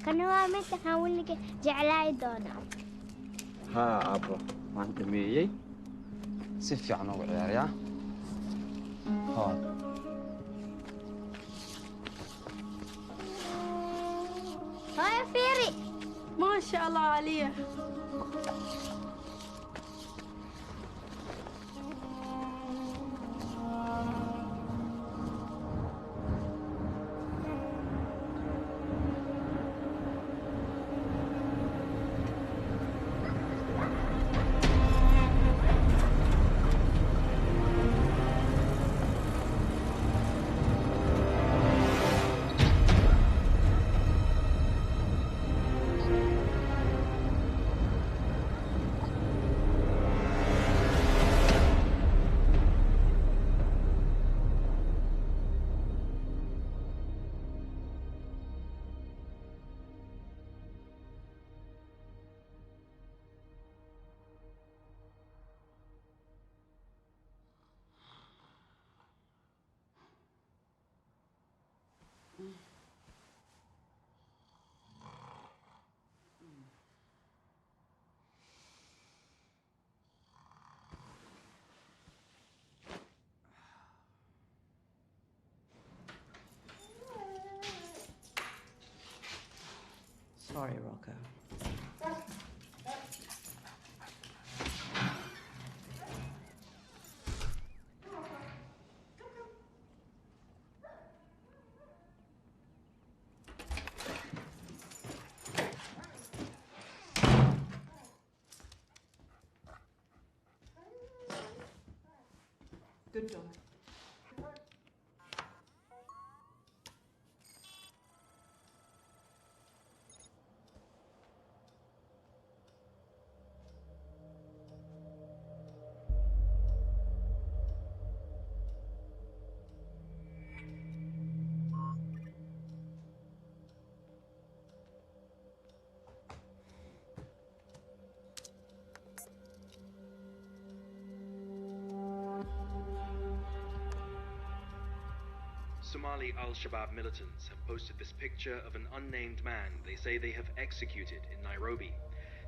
كانوا ما تحاول لك جعلاي دونا ها أبا ما أنت ميجي سفي عن وعيار يا ها هاي فيري ما شاء الله عليه. Sorry, Rocco. Good dog. Somali al-Shabaab militants have posted this picture of an unnamed man they say they have executed in Nairobi.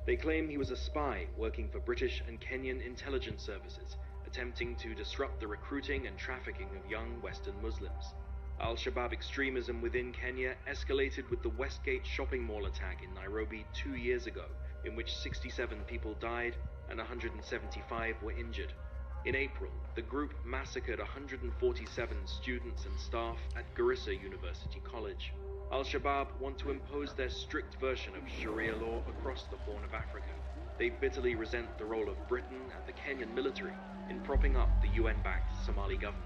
They claim he was a spy working for British and Kenyan intelligence services, attempting to disrupt the recruiting and trafficking of young Western Muslims. Al-Shabaab extremism within Kenya escalated with the Westgate shopping mall attack in Nairobi 2 years ago, in which 67 people died and 175 were injured. In April, the group massacred 147 students and staff at Garissa University College. Al-Shabaab want to impose their strict version of Sharia law across the Horn of Africa. They bitterly resent the role of Britain and the Kenyan military in propping up the UN-backed Somali government.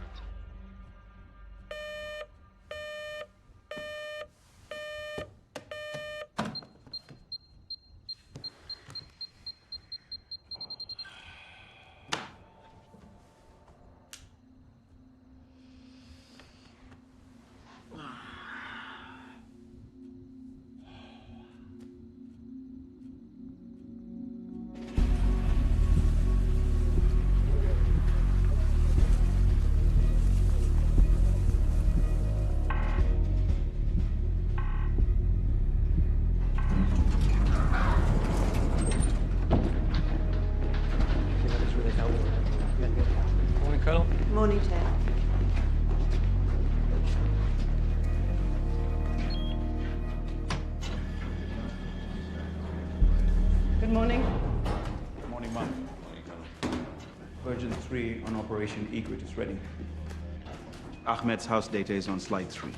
Morning, Ted. Good morning. Good morning, Mom. Morning, Colonel. Version 3 on Operation Egret is ready. Ahmed's house data is on slide 3.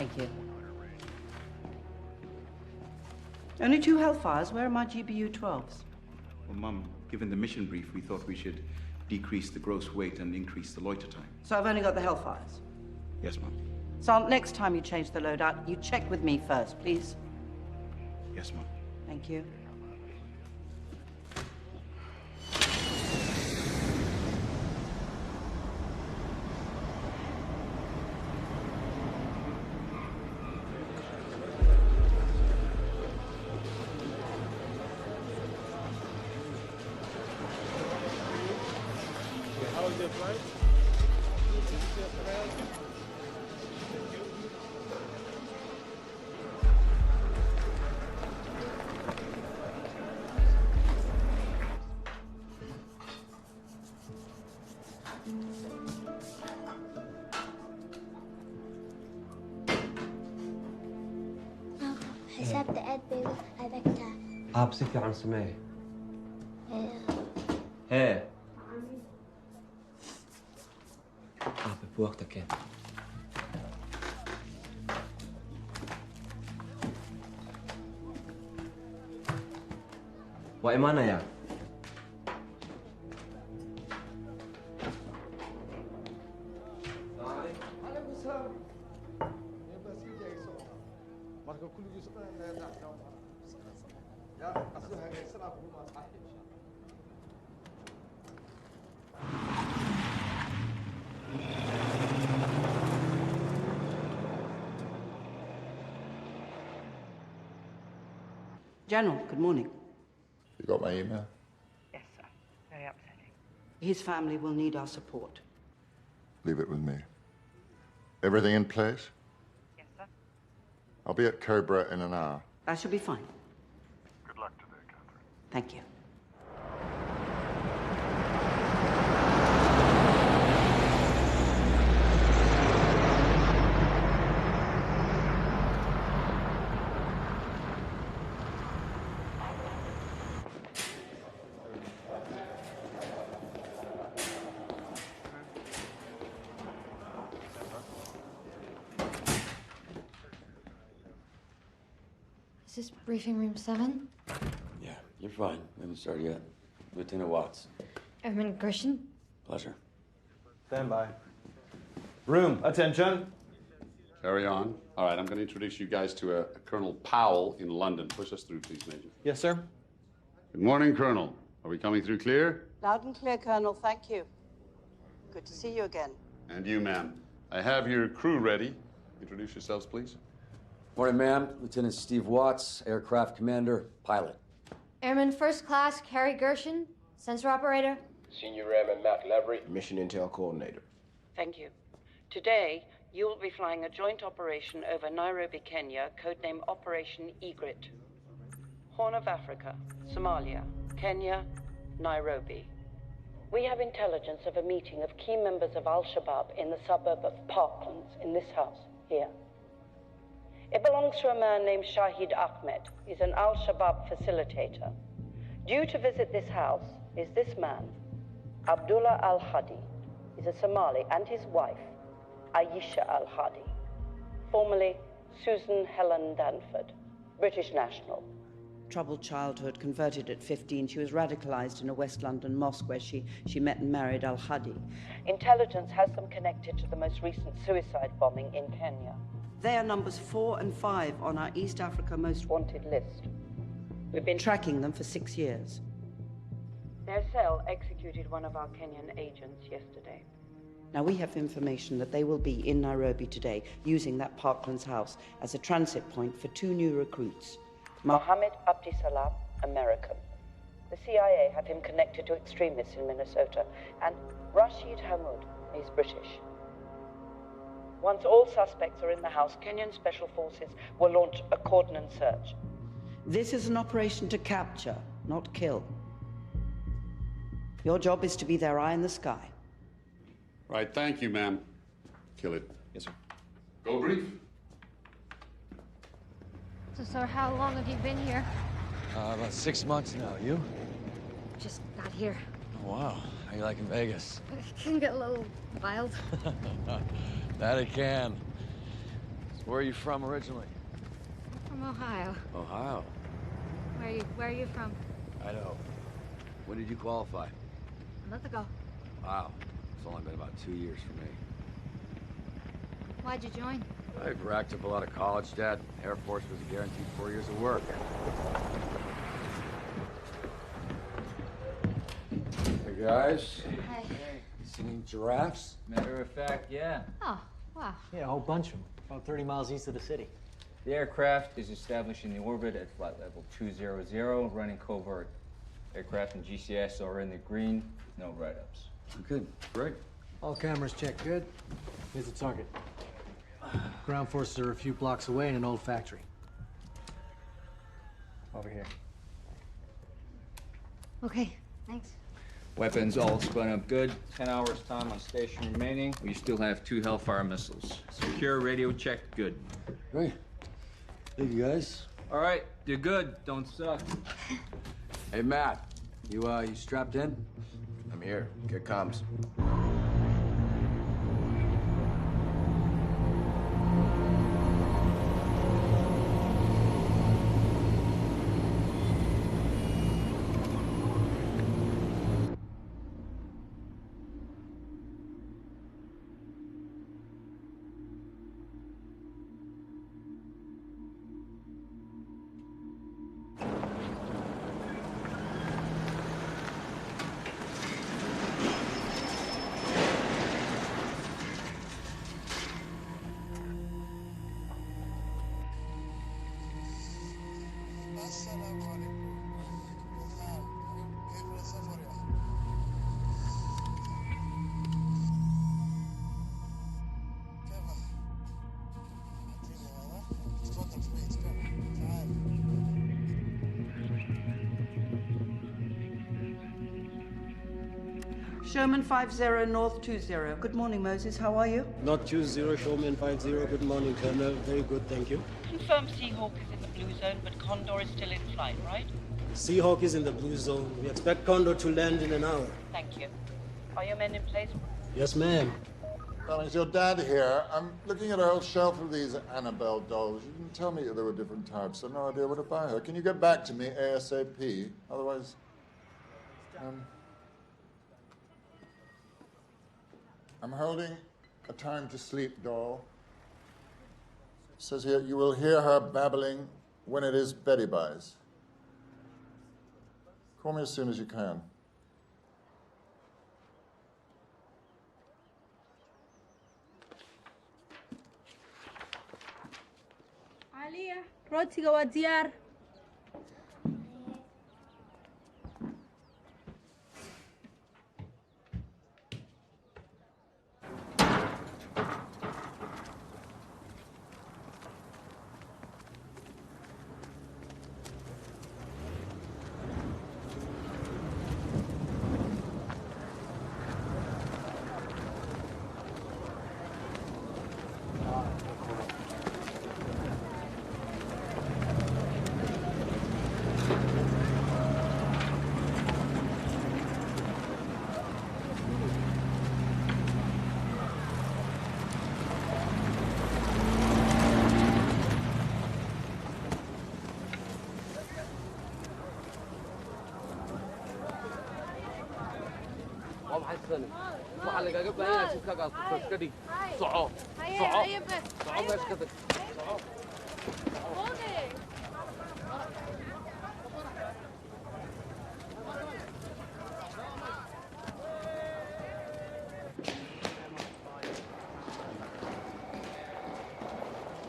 Thank you. Only 2 Hellfires? Where are my GBU 12s? Well, Mum, given the mission brief, we thought we should decrease the gross weight and increase the loiter time. So I've only got the Hellfires? Yes, Mum. So next time you change the loadout, you check with me first, please. Yes, Mum. Thank you. حسبت قد ايه هذا كتاب بصفي عن سماية. ايه بوقتك كان. وإيمانا يا General, good morning. You got my email? Yes, sir. Very upsetting. His family will need our support. Leave it with me. Everything in place? Yes, sir. I'll be at Cobra in an hour. That should be fine. Good luck today, Catherine. Thank you. Is this briefing room 7? Yeah, you're fine. We haven't started yet. Lieutenant Watts. Airman Gershon? Pleasure. Stand by. Room, attention. Carry on. All right, I'm going to introduce you guys to a Colonel Powell in London. Push us through, please, Major. Yes, sir. Good morning, Colonel. Are we coming through clear? Loud and clear, Colonel. Thank you. Good to see you again. And you, ma'am. I have your crew ready. Introduce yourselves, please. Morning, ma'am. Lieutenant Steve Watts, aircraft commander, pilot. Airman First Class Carrie Gershon, sensor operator. Senior Airman Matt Lavery, Mission Intel Coordinator. Thank you. Today, you will be flying a joint operation over Nairobi, Kenya, codename Operation Egret. Horn of Africa, Somalia, Kenya, Nairobi. We have intelligence of a meeting of key members of Al-Shabaab in the suburb of Parklands in this house, here. It belongs to a man named Shahid Ahmed. He's an Al-Shabaab facilitator. Due to visit this house is this man, Abdullah Al-Hadi. He's a Somali, and his wife, Aisha Al-Hadi, formerly Susan Helen Danford, British national. Troubled childhood, converted at 15. She was radicalized in a West London mosque where she met and married Al-Hadi. Intelligence has them connected to the most recent suicide bombing in Kenya. They are numbers 4 and 5 on our East Africa Most Wanted list. We've been tracking them for 6 years. Their cell executed one of our Kenyan agents yesterday. Now, we have information that they will be in Nairobi today, using that Parklands house as a transit point for 2 new recruits. Mohammed Abdisalam, American. The CIA have him connected to extremists in Minnesota, and Rashid Hamoud is British. Once all suspects are in the house, Kenyan Special Forces will launch a cordon search. This is an operation to capture, not kill. Your job is to be their eye in the sky. Right, thank you, ma'am. Kill it. Yes, sir. Go brief. So, sir, how long have you been here? About 6 months now. You? Just got here. Oh, wow. How you liking Vegas? It can get a little wild. That it can. Where are you from originally? From Ohio. Ohio. Where are you from? Idaho. When did you qualify? A month ago. Wow. It's only been about 2 years for me. Why'd you join? I've racked up a lot of college debt. Air Force was a guaranteed 4 years of work. Hey, guys. Hi. Singing giraffes? Matter of fact, yeah. Oh, wow. Yeah, a whole bunch of them. About 30 miles east of the city. The aircraft is established in the orbit at flight level 200, running covert. Aircraft and GCS are in the green, no write-ups. Okay, great. All cameras checked good. Here's the target. Ground forces are a few blocks away in an old factory. Over here. Okay, thanks. Weapons all spun up good. 10 hours time on station remaining. We still have 2 Hellfire missiles. Secure, radio checked, good. Great. Thank you, guys. All right, you're good. Don't suck. Hey, Matt. You strapped in? I'm here. Get comms. Sherman 50, North 20. Good morning, Moses. How are you? North 20, Showman 50. Good morning, Colonel. Very good, thank you. Confirm Seahawk is in the blue zone, but Condor is still in flight, right? Seahawk is in the blue zone. We expect Condor to land in an hour. Thank you. Are your men in place? Yes, ma'am. Darling, it's your dad here. I'm looking at our old shelf of these Annabelle dolls. You didn't tell me there were different types. I've no idea where to buy her. Can you get back to me ASAP? Otherwise, I'm holding a time to sleep doll. It says here, you will hear her babbling when it is Betty buys. Call me as soon as you can. عليا روتي وديار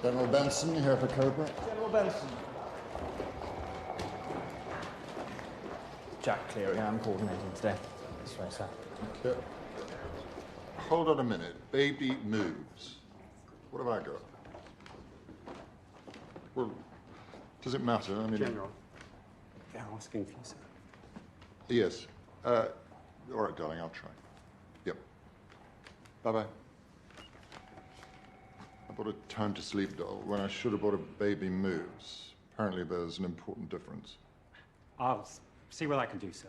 General Benson, here for Cobra. General Benson. Jack Cleary, I'm coordinating today. This way, sir. Okay. Hold on a minute. Baby moves. What have I got? Well, does it matter? I mean, General, they're asking for you, sir. yes. All right, darling, I'll try. Yep. Bye-bye. I bought a time to sleep doll when I should have bought a baby moves. Apparently there's an important difference. I'll see what I can do, sir.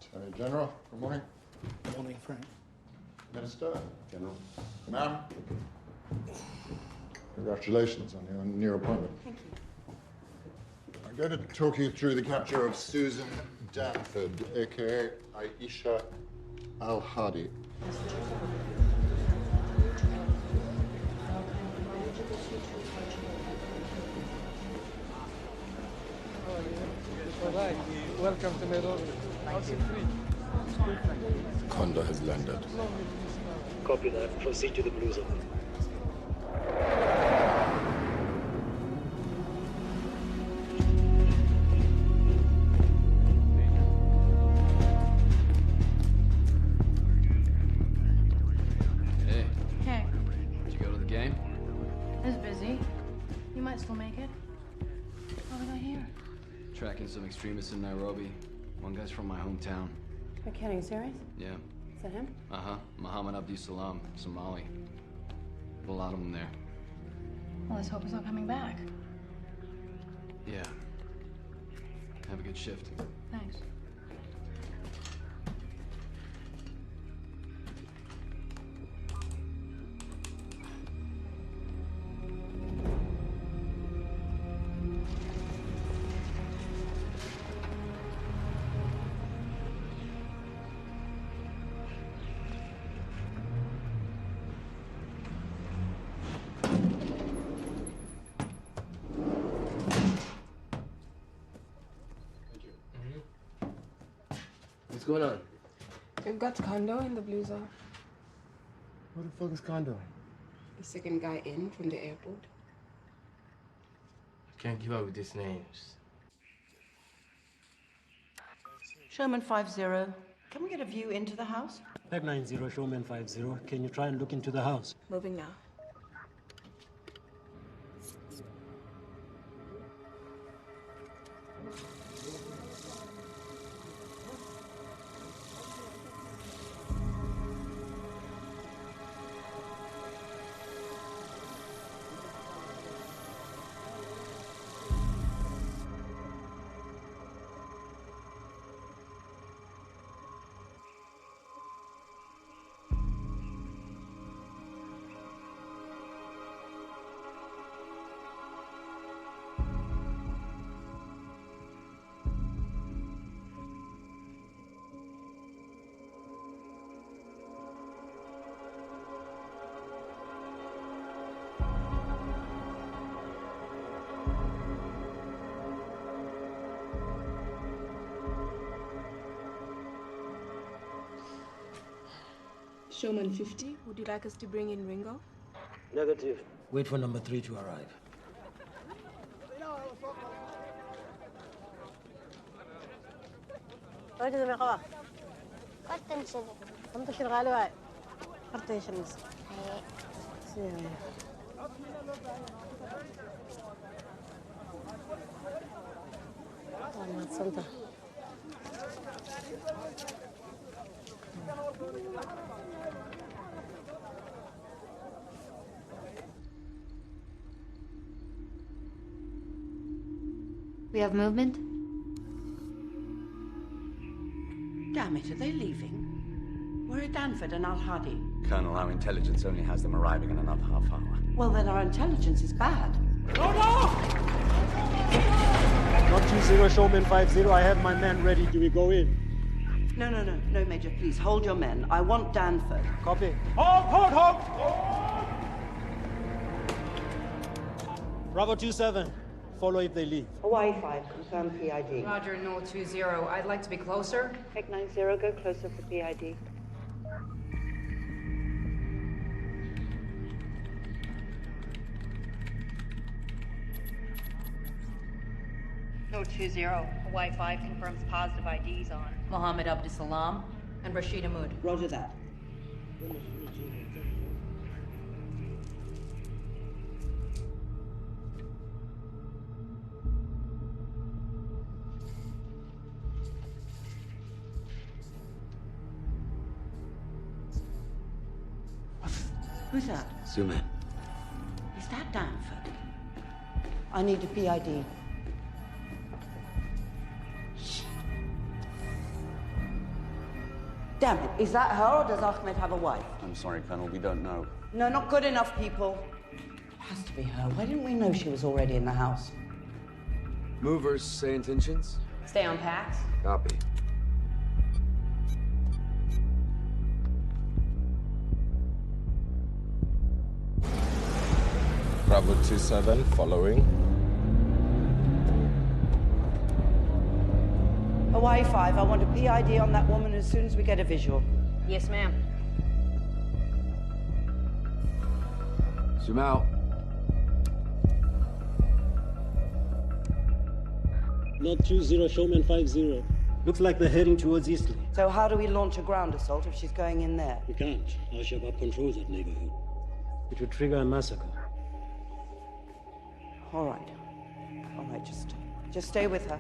Attorney General, good morning. Good morning, Frank. Minister. General. Ma'am. Congratulations on your new appointment. Thank you. I'm going to talk you through the capture of Susan Danford, aka Aisha Al-Hadi. All right. Welcome to Nairobi. Conda has landed. Copy that. Proceed to the blue zone. Hey, Hey, did you go to the game? it's busy. You might still make it. What do I hear? Tracking some extremists in Nairobi. One guy's from my hometown. You're kidding, serious? Yeah. Is that him? Uh-huh. Muhammad Abdul Salam, Somali. A lot of them there. Well, let's hope he's not coming back. Yeah. Have a good shift. Thanks. What's going on? We've got Kondo in the blue zone. Who the fuck is Kondo? The second guy in from the airport. I can't keep up with these names. Showman 50, can we get a view into the house? Peg 90, Showman 50. Can you try and look into the house? Moving now. Showman 50, would you like us to bring in Ringo? Negative. Wait for number 3 to arrive. راجل زي قوا. قطن شذي. انت شو الغالي واي. حرتي شمس. سيا. ما تصنطه. We have movement? Damn it, are they leaving? We're at Danford and Al-Hadi. Colonel, our intelligence only has them arriving in another half hour. Well, then our intelligence is bad. Not 20, Showman 50. I have my men ready. Do we go in? No, Major, please, hold your men. I want Danford. Copy. Hold! Bravo 27. Follow if they leave. Hawaii 5, confirm PID. Roger, Null 20. I'd like to be closer. Peg 90, go closer for PID. Null 20. Hawaii 5 confirms positive IDs on Mohammed Abdul Salam and Rashid Ahmad. Roger that. Who's that? Zoom in. Is that Danford? I need a PID. Damn it, is that her or does Ahmed have a wife? I'm sorry, Colonel, we don't know. No, not good enough, people. It has to be her. Why didn't we know she was already in the house? Movers, say intentions? Stay on packs. Copy. Bravo 27 following. Hawaii 5, I want a PID on that woman as soon as we get a visual. Yes, ma'am. Zoom out. Not 20, Showman 50. Looks like they're heading towards Eastleigh. So how do we launch a ground assault if she's going in there? We can't. Al-Shabaab controls that neighborhood. It would trigger a massacre. All right, just stay with her.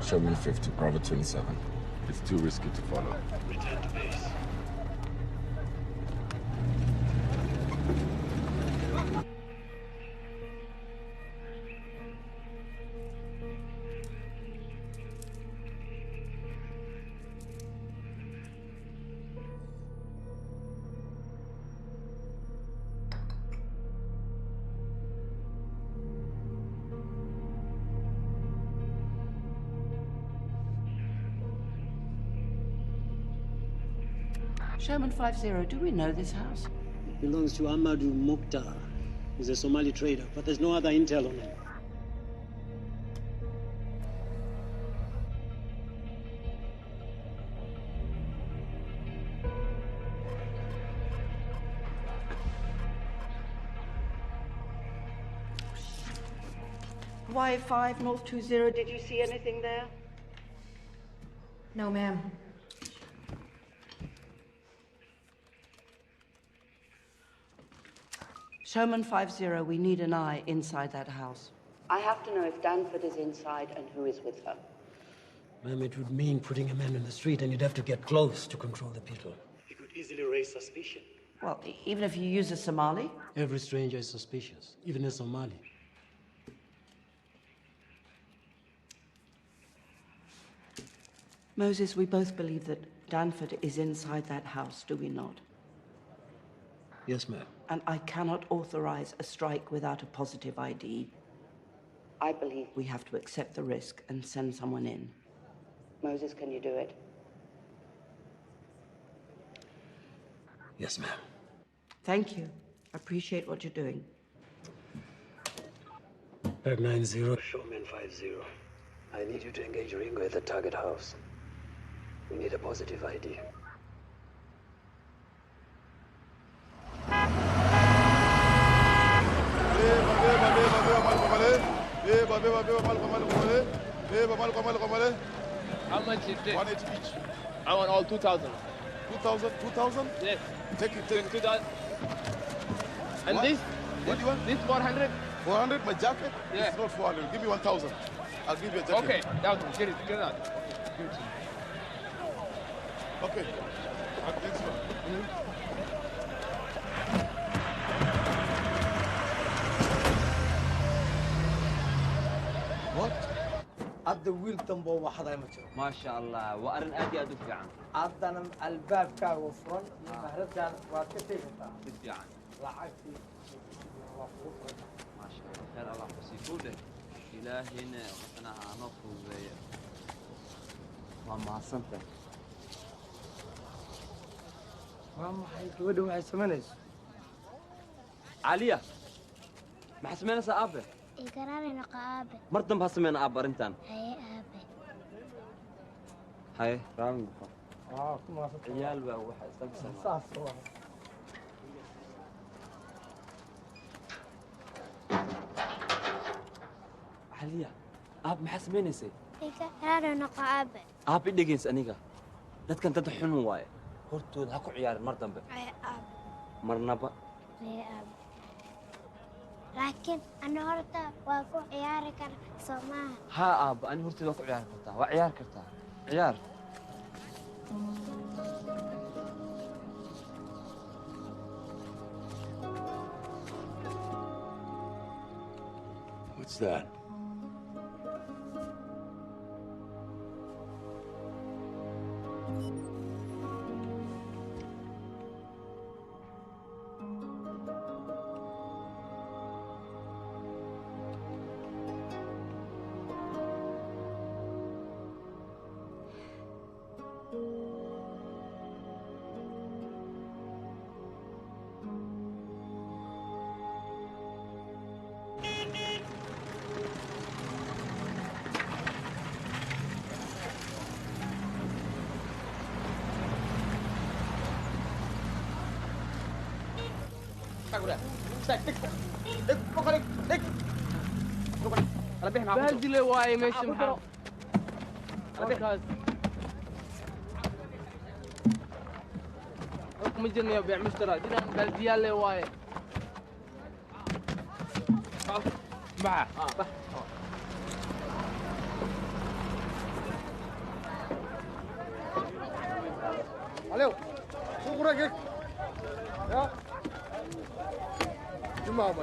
Show me 50, Bravo 27. It's too risky to follow. Return to base. Showman 50, do we know this house? It belongs to Amadou Mokhtar. He's a Somali trader, but there's no other intel on him. Hawaii 5, North 20, did you see anything there? No, ma'am. Showman 50, we need an eye inside that house. I have to know if Danford is inside and who is with her. Ma'am, it would mean putting a man in the street and you'd have to get close to control the people. He could easily raise suspicion. Well, even if you use a Somali? Every stranger is suspicious, even a Somali. Moses, we both believe that Danford is inside that house, do we not? Yes, ma'am. And I cannot authorize a strike without a positive ID. I believe we have to accept the risk and send someone in. Moses, can you do it? Yes, ma'am. Thank you. I appreciate what you're doing. Back 90, Showman 50. I need you to engage Ringo at the target house. We need a positive ID. How much is this? 180 each. I want all 2,000. 2,000? 2,000? Yes. Take it, take it. 2,000. And What? this? What do you want? This 400? 400, my jacket? Yeah. It's not 400. Give me 1,000. I'll give you a jacket. Okay, 1,000. Get it out. Give it to me. Okay. Thanks, man. What? hadda wiil dambo waxaday ma jiro ما شاء الله وأرن أدي أدو في عن haddana albaabkaaga furan iyo mahradaan waad ka tegi kartaa في عن lacagtii waa kugu furan ما شاء الله خير الله بسيطوله إلهنا وقتنا نفوز زي ما حسنت waa maxay gabadha waxay samaynayso عالية ما حسمينا سأبه إقراري نقابة مرتم حسمينا أب أرنتان هاي أبي هاي رامي عيال بقى واحد استنى عليا أب محس مينيسي Ika raro noqo aabe. أب إديجنس أنيقا dadkan dad xun waaye hortooda ha ku ciyaarin mar dambe Ay aabe. marnaba Ay aabe. Laakiin ana horta waa ku ciyaari kar Soomaa. ها أب أنا hortooda waa ku ciyaari kartaa waa ciyaar kartaa ciyaar What's that? بهدلة واي ماشي محمد ركز حكم الجنة بيع مشترى دينا بلدية اللي واي معه الو شو غرقك يا جماعة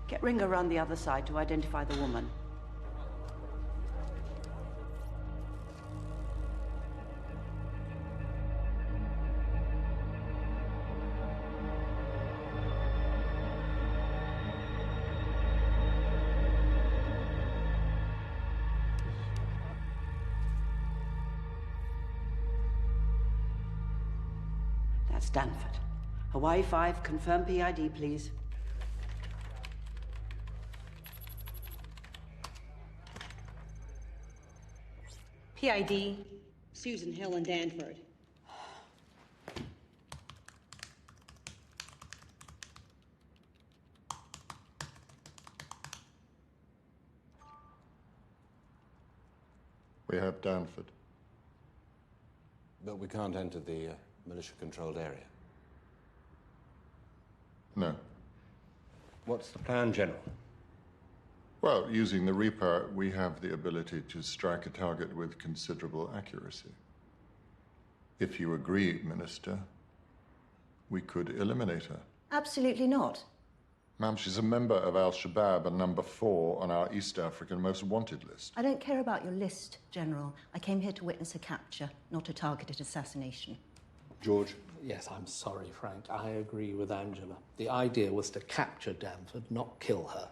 Get Ringo around the other side to identify the woman. That's Stanford. Hawaii 5, confirm PID, please. PID, Susan Hill and Danford. We have Danford. But we can't enter the militia-controlled area. No. What's the plan, General? Well, using the Reaper, we have the ability to strike a target with considerable accuracy. If you agree, Minister, we could eliminate her. Absolutely not. Ma'am, she's a member of Al-Shabaab and number 4 on our East African most wanted list. I don't care about your list, General. I came here to witness a capture, not a targeted assassination. George? Yes, I'm sorry, Frank. I agree with Angela. The idea was to capture Danford, not kill her.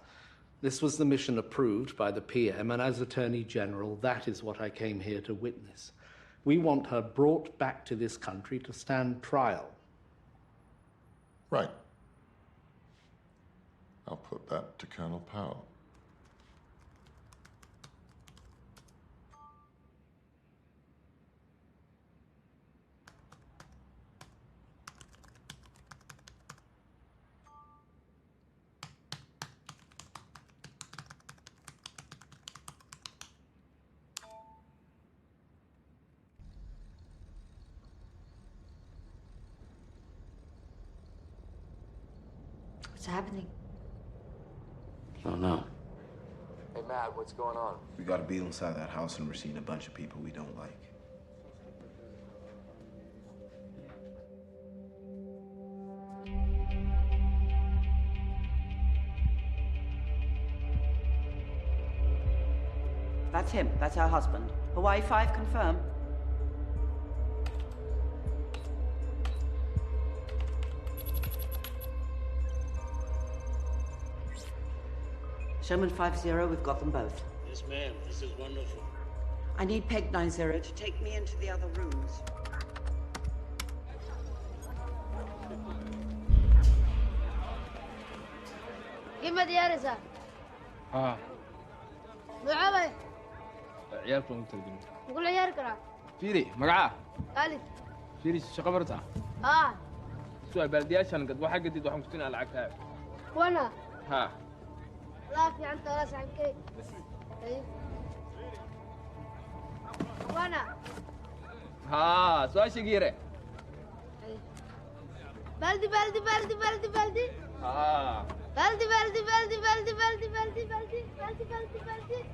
This was the mission approved by the PM, and as Attorney General, that is what I came here to witness. We want her brought back to this country to stand trial. Right. I'll put that to Colonel Powell. What's happening? Oh, no. Hey, Matt, what's going on? We got a beat inside that house and we're seeing a bunch of people we don't like. That's him. That's her husband. Hawaii 5, confirm. Sherman 5-0, we've got them both. Yes, ma'am. This is wonderful. I need Peg 9-0 to take me into the other rooms. كيف ديارسة؟ معاوي عيالكم مترجمين نقول عيال كرا فيري مقعة خالد فيري شقبرتها سؤال بلدياشان قد واحد قد يدوحون كتين على عكاك وانا ها لا في عن تراس عن كي وانا ها سؤال شقيرة بلدي بلدي بلدي بلدي بلدي بلدي بلدي بلدي بلدي بلدي بلدي بلدي بلدي بلدي بلدي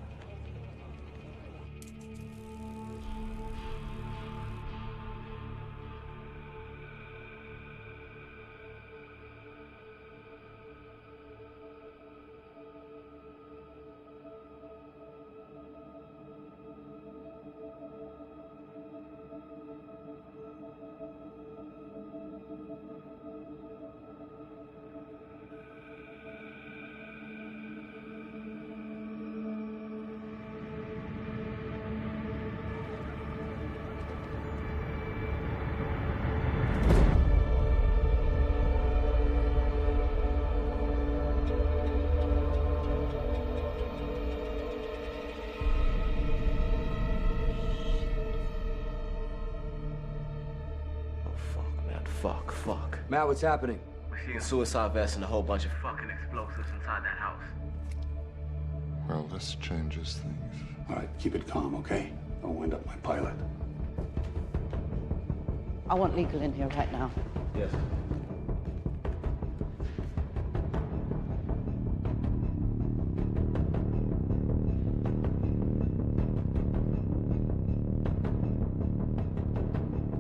Fuck. Matt, what's happening? We're seeing suicide vests and a whole bunch of fucking explosives inside that house. Well, this changes things. All right, keep it calm, okay? Don't wind up my pilot. I want legal in here right now. Yes.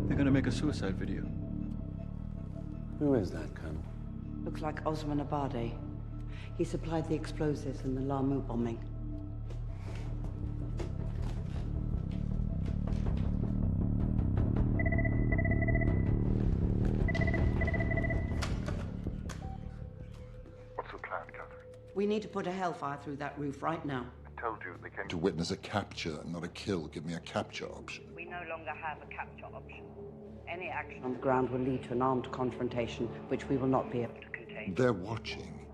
They're gonna make a suicide video. Who is that, Colonel? Looks like Osman Abade. He supplied the explosives in the Lamu bombing. What's the plan, Catherine? We need to put a hellfire through that roof right now. I told you they came to witness a capture, not a kill. Give me a capture option. We no longer have a capture option. Any action on the ground will lead to an armed confrontation, which we will not be able to contain. They're watching.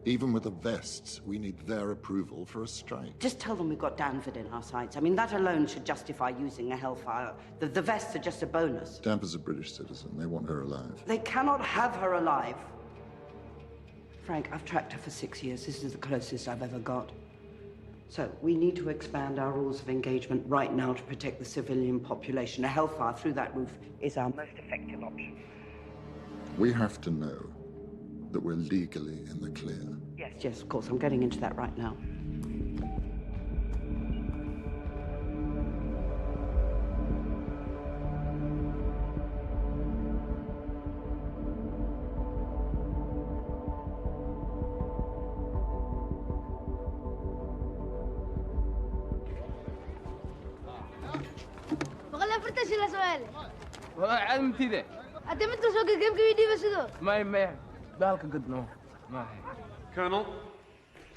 Even with the vests, we need their approval for a strike. Just tell them we've got Danford in our sights. I mean, that alone should justify using a Hellfire. The vests are just a bonus. Danford's a British citizen. They want her alive. They cannot have her alive. Frank, I've tracked her for 6 years. This is the closest I've ever got. So, we need to expand our rules of engagement right now to protect the civilian population. A Hellfire through that roof is our most effective option. We have to know that we're legally in the clear. Yes, of course. I'm getting into that right now. بغلا فرتش إلى سؤالي. والله عاد متيده. أنت مثل سوق الجيم كويدي بس ده. ما بالك قد نو. ما هي. Colonel?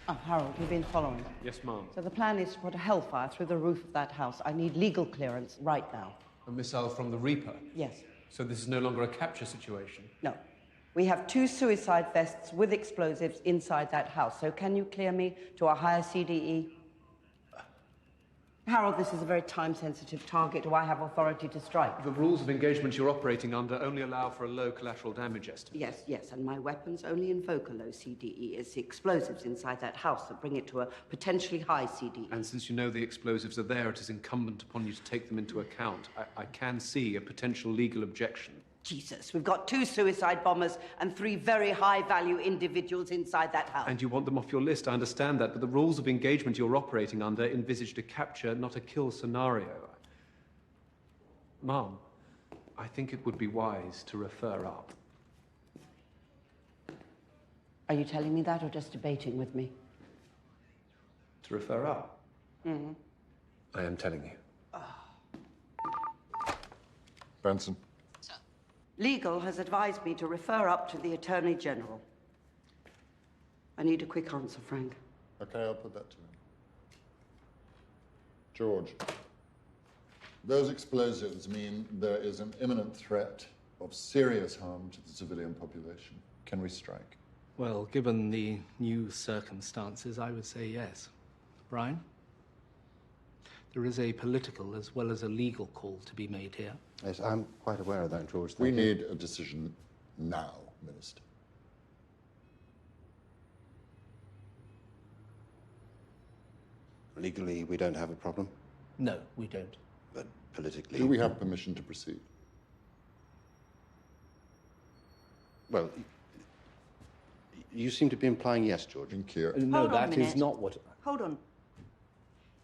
Oh, Harold, you've been following. Yes, ma'am. So the plan is to put a Hellfire through the roof of that house. I need legal clearance right now. A missile from the Reaper? Yes. So this is no longer a capture situation? No. We have 2 suicide vests with explosives inside that house. So can you clear me to a higher CDE? Harold, this is a very time-sensitive target. Do I have authority to strike? The rules of engagement you're operating under only allow for a low collateral damage estimate. Yes, and my weapons only invoke a low CDE. It's the explosives inside that house that bring it to a potentially high CDE. And since you know the explosives are there, it is incumbent upon you to take them into account. I can see a potential legal objection. Jesus, we've got 2 suicide bombers and 3 very high-value individuals inside that house. And you want them off your list, I understand that, but the rules of engagement you're operating under envisaged a capture, not a kill scenario. Ma'am, I think it would be wise to refer up. Are you telling me that or just debating with me? To refer up? Mm-hmm. I am telling you. Benson. Legal has advised me to refer up to the Attorney General. I need a quick answer, Frank. Okay, I'll put that to him. George, those explosives mean there is an imminent threat of serious harm to the civilian population. Can we strike? Well, given the new circumstances, I would say yes. Brian? There is a political as well as a legal call to be made here. Yes, I'm quite aware of that, George. We need a decision now, Minister. Legally, we don't have a problem, No, we don't. but politically... Do we have permission to proceed? Well, you seem to be implying yes, George. No, Hold on a that is minute. not what... Hold on.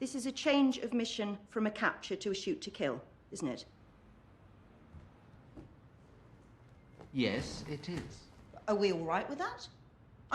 This is a change of mission from a capture to a shoot to kill, isn't it? Yes, it is. Are we all right with that?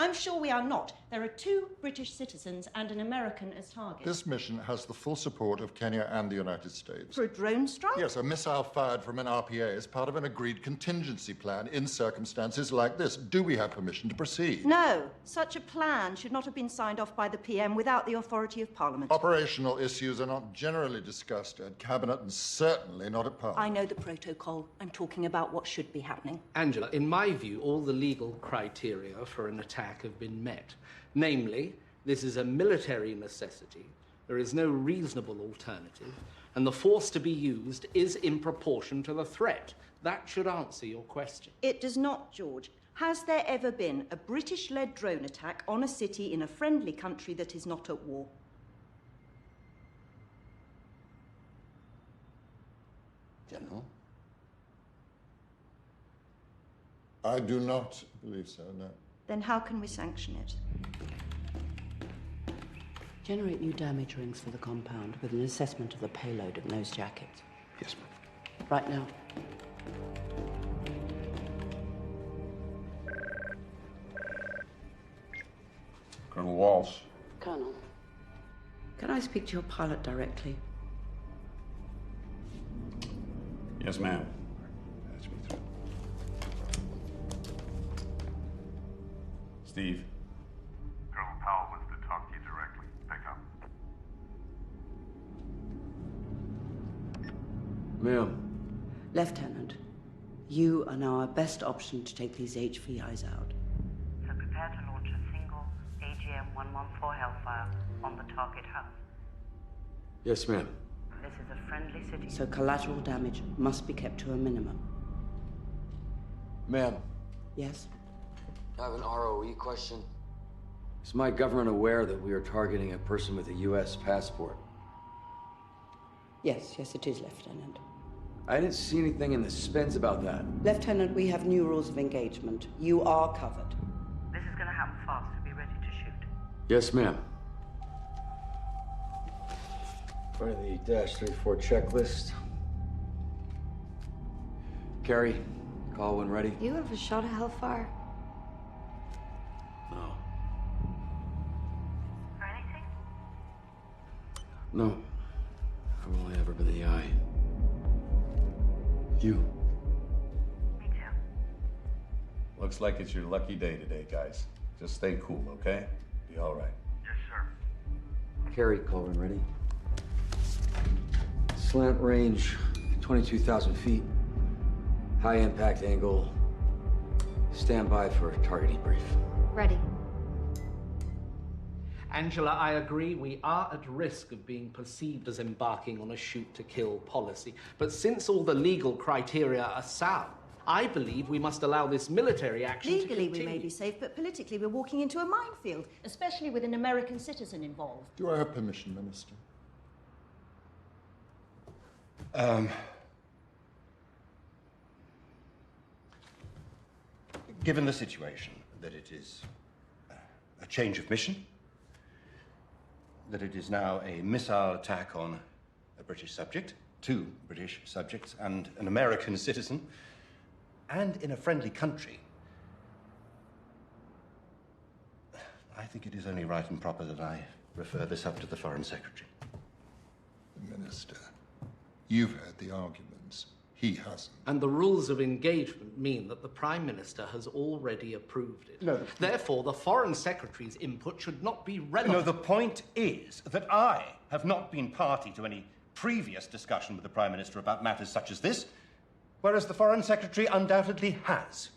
I'm sure we are not. There are 2 British citizens and an American as targets. This mission has the full support of Kenya and the United States. For a drone strike? Yes, a missile fired from an RPA is part of an agreed contingency plan in circumstances like this. Do we have permission to proceed? No. Such a plan should not have been signed off by the PM without the authority of Parliament. Operational issues are not generally discussed at Cabinet and certainly not at Parliament. I know the protocol. I'm talking about what should be happening. Angela, in my view, all the legal criteria for an attack have been met. Namely, this is a military necessity, there is no reasonable alternative, and the force to be used is in proportion to the threat. That should answer your question. It does not, George. Has there ever been a British-led drone attack on a city in a friendly country that is not at war? General? I do not believe so, no. Then how can we sanction it? Generate new damage rings for the compound with an assessment of the payload of nose jackets. Yes, ma'am. Right now. Colonel Walsh. Colonel, can I speak to your pilot directly? Yes, ma'am. Steve. Colonel Powell wants to talk to you directly. Pick up. Ma'am. Lieutenant, you are now our best option to take these HVIs out. So prepare to launch a single, for Hellfire on the target house. Yes, ma'am. This is a friendly city. So collateral damage must be kept to a minimum. Ma'am, Yes? I have an ROE question. Is my government aware that we are targeting a person with a U.S. passport? Yes, it is, Lieutenant. I didn't see anything in the spins about that. Lieutenant, we have new rules of engagement. You are covered. This is going to happen fast, so be ready to shoot. Yes, ma'am. Part of the -34 checklist. Carrie, call when ready. You ever shot a Hellfire? No. For anything? No. I've only ever been the eye. You? Me too. Looks like it's your lucky day today, guys. Just stay cool, okay? Be all right. Yes, sir. Carrie, call when ready. Slant range, 22,000 feet. High impact angle. Stand by for a targeting brief. Ready. Angela, I agree we are at risk of being perceived as embarking on a shoot-to-kill policy. But since all the legal criteria are sound, I believe we must allow this military action to Legally, continue. we may be safe, but politically, we're walking into a minefield, especially with an American citizen involved. Do I have permission, Minister? Given the situation, that it is a change of mission, that it is now a missile attack on a British subject, 2 British subjects, and an American citizen, and in a friendly country, I think it is only right and proper that I refer this up to the Foreign Secretary. Minister, you've heard the arguments. He hasn't. And the rules of engagement mean that the Prime Minister has already approved it. No. Therefore, the Foreign Secretary's input should not be relevant. No, the point is that I have not been party to any previous discussion with the Prime Minister about matters such as this, whereas the Foreign Secretary undoubtedly has.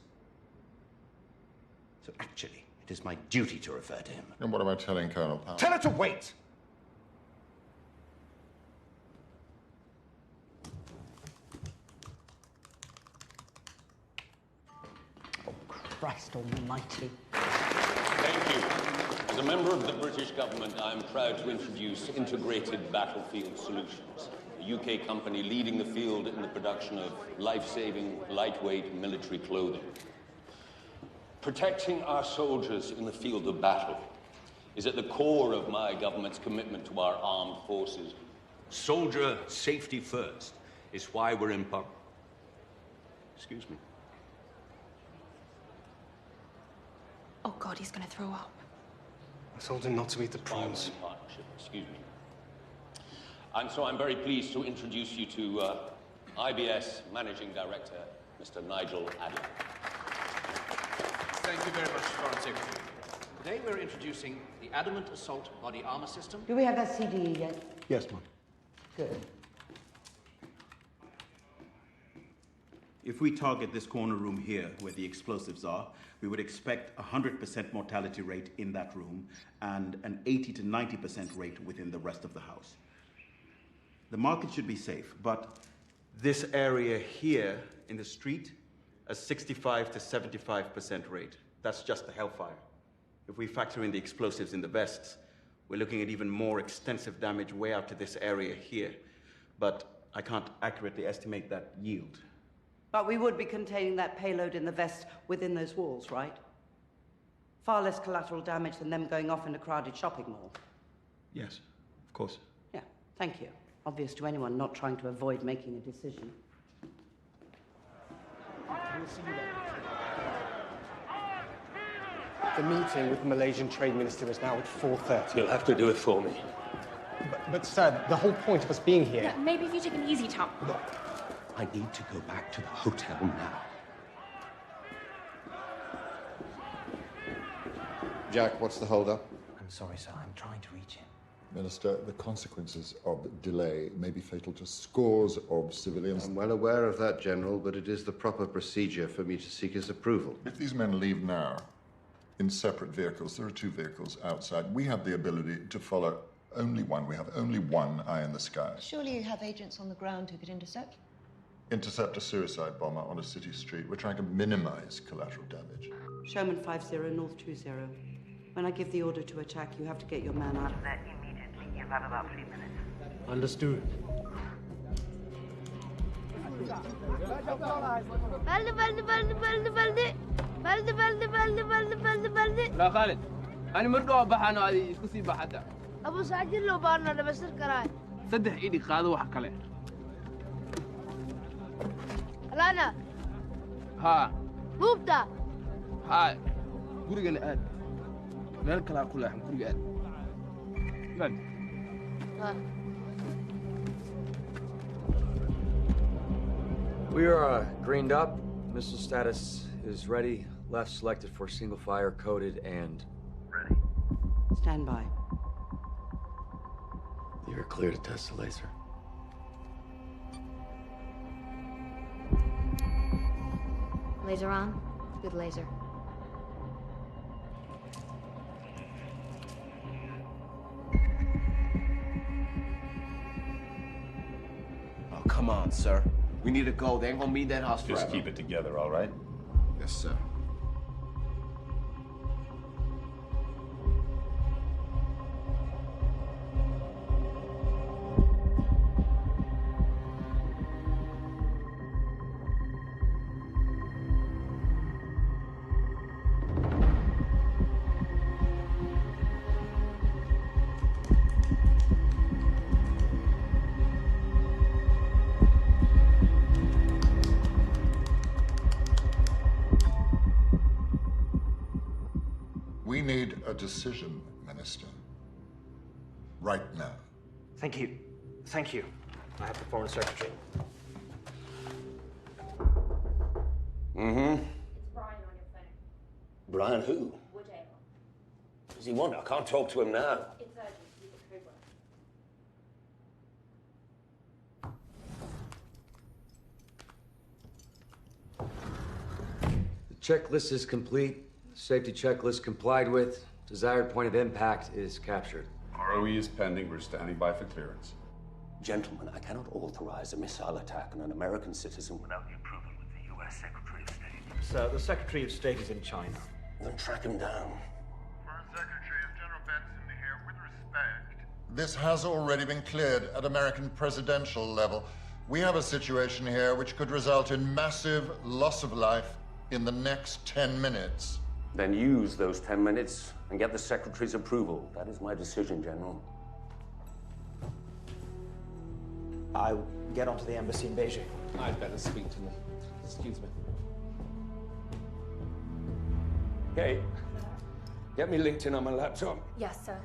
So actually, it is my duty to refer to him. And what am I telling Colonel Powell? Tell her to wait! Christ almighty. Thank you. As a member of the British government, I am proud to introduce Integrated Battlefield Solutions, a UK company leading the field in the production of life-saving, lightweight military clothing. Protecting our soldiers in the field of battle is at the core of my government's commitment to our armed forces. Soldier safety first is why we're in Excuse me. Oh God, he's gonna throw up. I told him not to eat the prawns. Excuse me. And so I'm very pleased to introduce you to IBS Managing Director, Mr. Nigel Adler. Thank you very much, Foreign Secretary. Today we're introducing the Adamant Assault Body Armor System. Do we have that CDE yet? Yes, ma'am. Good. If we target this corner room here, where the explosives are, we would expect a 100% mortality rate in that room and an 80 to 90% rate within the rest of the house. The market should be safe, but this area here in the street, a 65 to 75% rate. That's just the Hellfire. If we factor in the explosives in the vests, we're looking at even more extensive damage way out to this area here. But I can't accurately estimate that yield. But we would be containing that payload in the vest within those walls, right? Far less collateral damage than them going off in a crowded shopping mall. Yes, of course. Yeah, thank you. Obvious to anyone not trying to avoid making a decision. We'll see you later. The meeting with the Malaysian Trade Minister is now at 4:30. You'll have to do it for me. But sir, the whole point of us being here... Yeah, maybe if you take an easy, Tom. Look, I need to go back to the hotel now. Jack, what's the hold-up? I'm sorry, sir. I'm trying to reach him. Minister, the consequences of delay may be fatal to scores of civilians. I'm well aware of that, General, but it is the proper procedure for me to seek his approval. If these men leave now, in separate vehicles. There are 2 vehicles outside. We have the ability to follow only one. We have only one eye in the sky. Surely you have agents on the ground who could intercept? Intercept a suicide bomber on a city street. We're trying to minimize collateral damage. Sherman 50, North 20. When I give the order to attack, you have to get your man out of There immediately. You have about 3 minutes. Understood. لا خالد أنا مرقوا بحنا هذه كسي بحدا أبو ساجر لو بارنا أنا بسر كراي صدح إيدي قاضي وحكله لانا ها موبتا ها قولي أنا آد مالك لا كلها قولي آد من ها We are greened up. Missile status is ready. Left selected for single fire, coded, and ready. Stand by. You're clear to test the laser. Laser on. Good laser. Oh, come on, sir. We need to go. They ain't gonna meet that house forever. Just keep it together, all right? Yes, sir. We need a decision, Minister. Right now. Thank you. Thank you. I have the Foreign Secretary. Mm-hmm. It's Brian on your phone. Brian who? Woodale. Does he want? I can't talk to him now. It's urgent. Use the code word. The checklist is complete. Safety checklist complied with. Desired point of impact is captured. ROE is pending. We're standing by for clearance. Gentlemen, I cannot authorize a missile attack on an American citizen without the approval of the U.S. Secretary of State. Sir, the Secretary of State is in China. Then track him down. Foreign Secretary, is General Benson here? With respect. This has already been cleared at American presidential level. We have a situation here which could result in massive loss of life in the next 10 minutes. Then use those 10 minutes and get the Secretary's approval. That is my decision, General. I'll get onto the embassy in Beijing. I'd better speak to them. Excuse me. Hey, get me LinkedIn on my laptop. Yes, sir.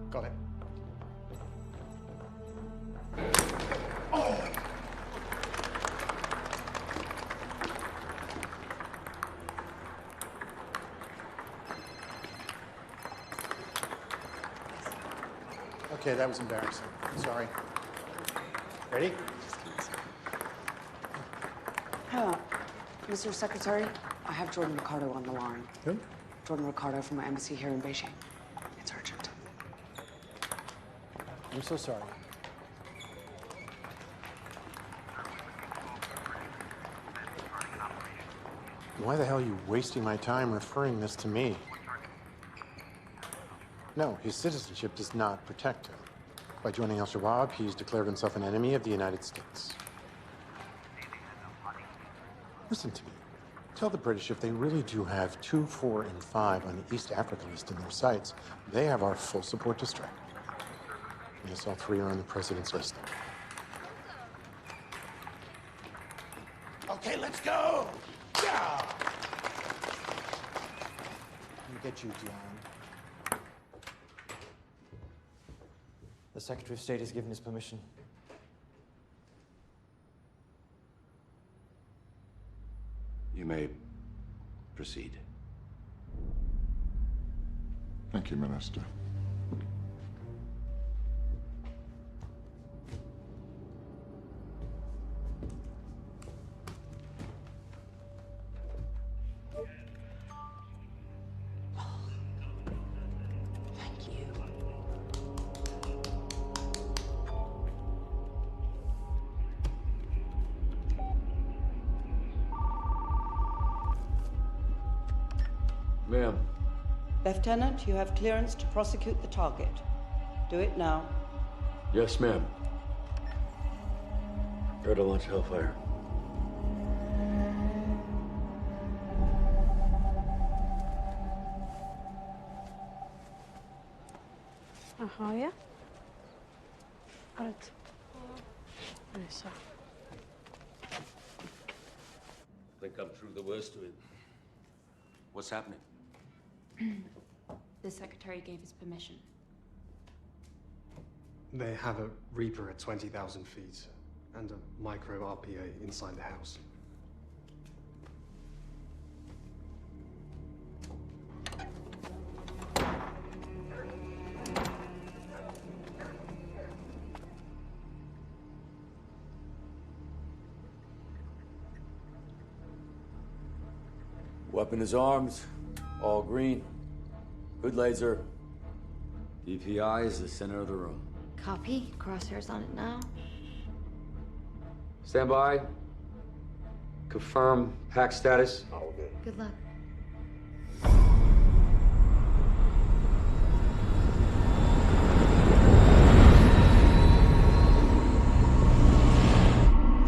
Got it. Okay, that was embarrassing. Sorry. Ready? Mr. Secretary, I have Jordan Ricardo on the line. Who? Jordan Ricardo from my embassy here in Beijing. It's urgent. I'm so sorry. Why the hell are you wasting my time referring this to me? No, his citizenship does not protect him. By joining Al-Shabaab, he's declared himself an enemy of the United States. Listen to me. Tell the British if they really do have 2, 4, and 5 on the East Africa list in their sights, they have our full support to strike. Yes, all 3 are on the president's list. Okay, let's go! Yeah! Let me get you, Dion. The Secretary of State has given his permission. You may proceed. Thank you, Minister. Ma'am. Lieutenant, you have clearance to prosecute the target. Do it now. Yes, ma'am. Prepare to launch Hellfire. هايا أرد صح. I think I'm through the worst of it. What's happening? The Secretary gave his permission. They have a Reaper at 20,000 feet and a micro RPA inside the house. Weapon is armed, all green. Good laser. DPI is the center of the room. Copy. Crosshairs on it now. Stand by. Confirm pack status. All good. Good luck.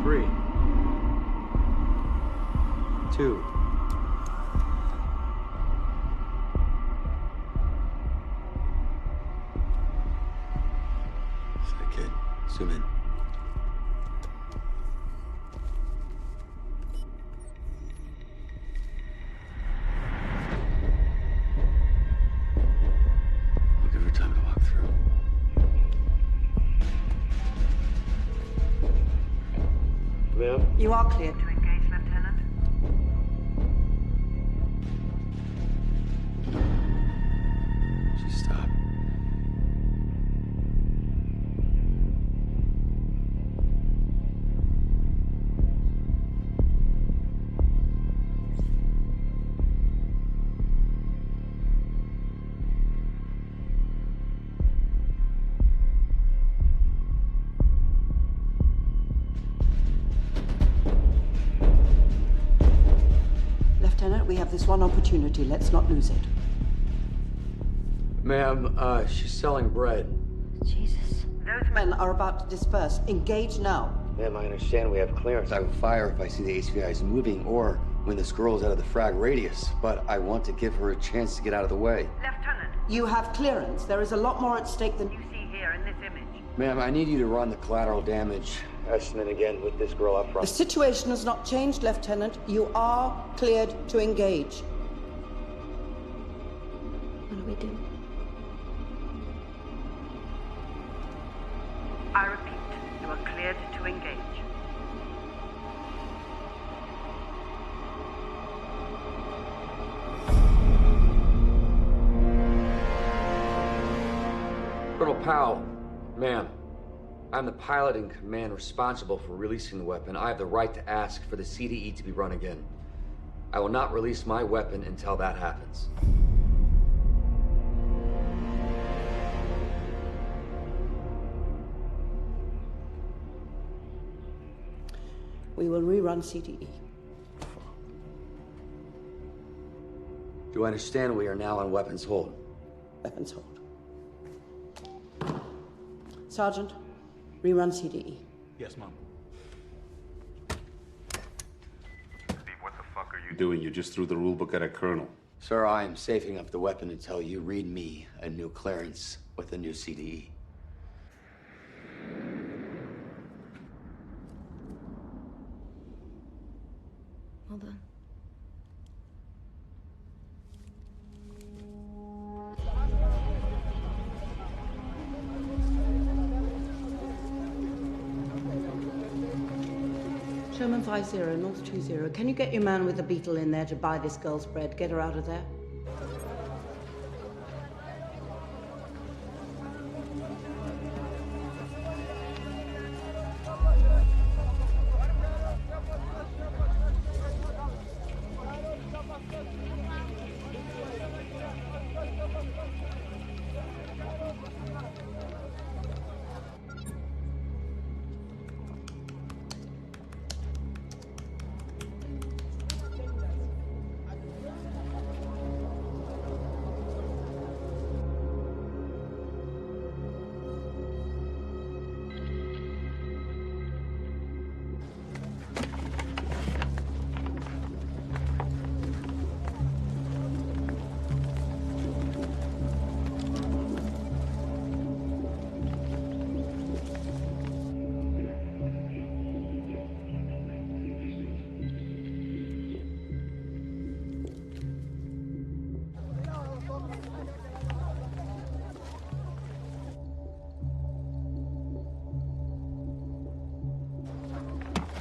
Three. Two. Kid, zoom in. We'll give her time to walk through. Ma'am? You are cleared to engage, Lieutenant. She stopped. Lieutenant, we have this one opportunity. Let's not lose it. Ma'am, she's selling bread. Jesus. Those men are about to disperse. Engage now. Ma'am, I understand we have clearance. I will fire if I see the HVIs moving or when this girl's out of the frag radius, but I want to give her a chance to get out of the way. Lieutenant, you have clearance. There is a lot more at stake than you see here in this image. Ma'am, I need you to run the collateral damage estimate again with this girl up The front. situation has not changed, Lieutenant. You are cleared to engage. What do we do? I repeat, you are cleared to engage. Colonel Powell, ma'am, I'm the pilot in command responsible for releasing the weapon. I have the right to ask for the CDE to be run again. I will not release my weapon until that happens. We will rerun CDE. Do you understand we are now on weapons hold? Weapons hold. Sergeant, rerun CDE. Yes, Mom. What the fuck are you Doing? You just threw the rulebook at a colonel. Sir, I am safing up the weapon until you read me a new clearance with a new CDE. Hold on. Sherman 50, North 20. Can you get your man with the beetle in there to buy this girl's bread? Get her out of there.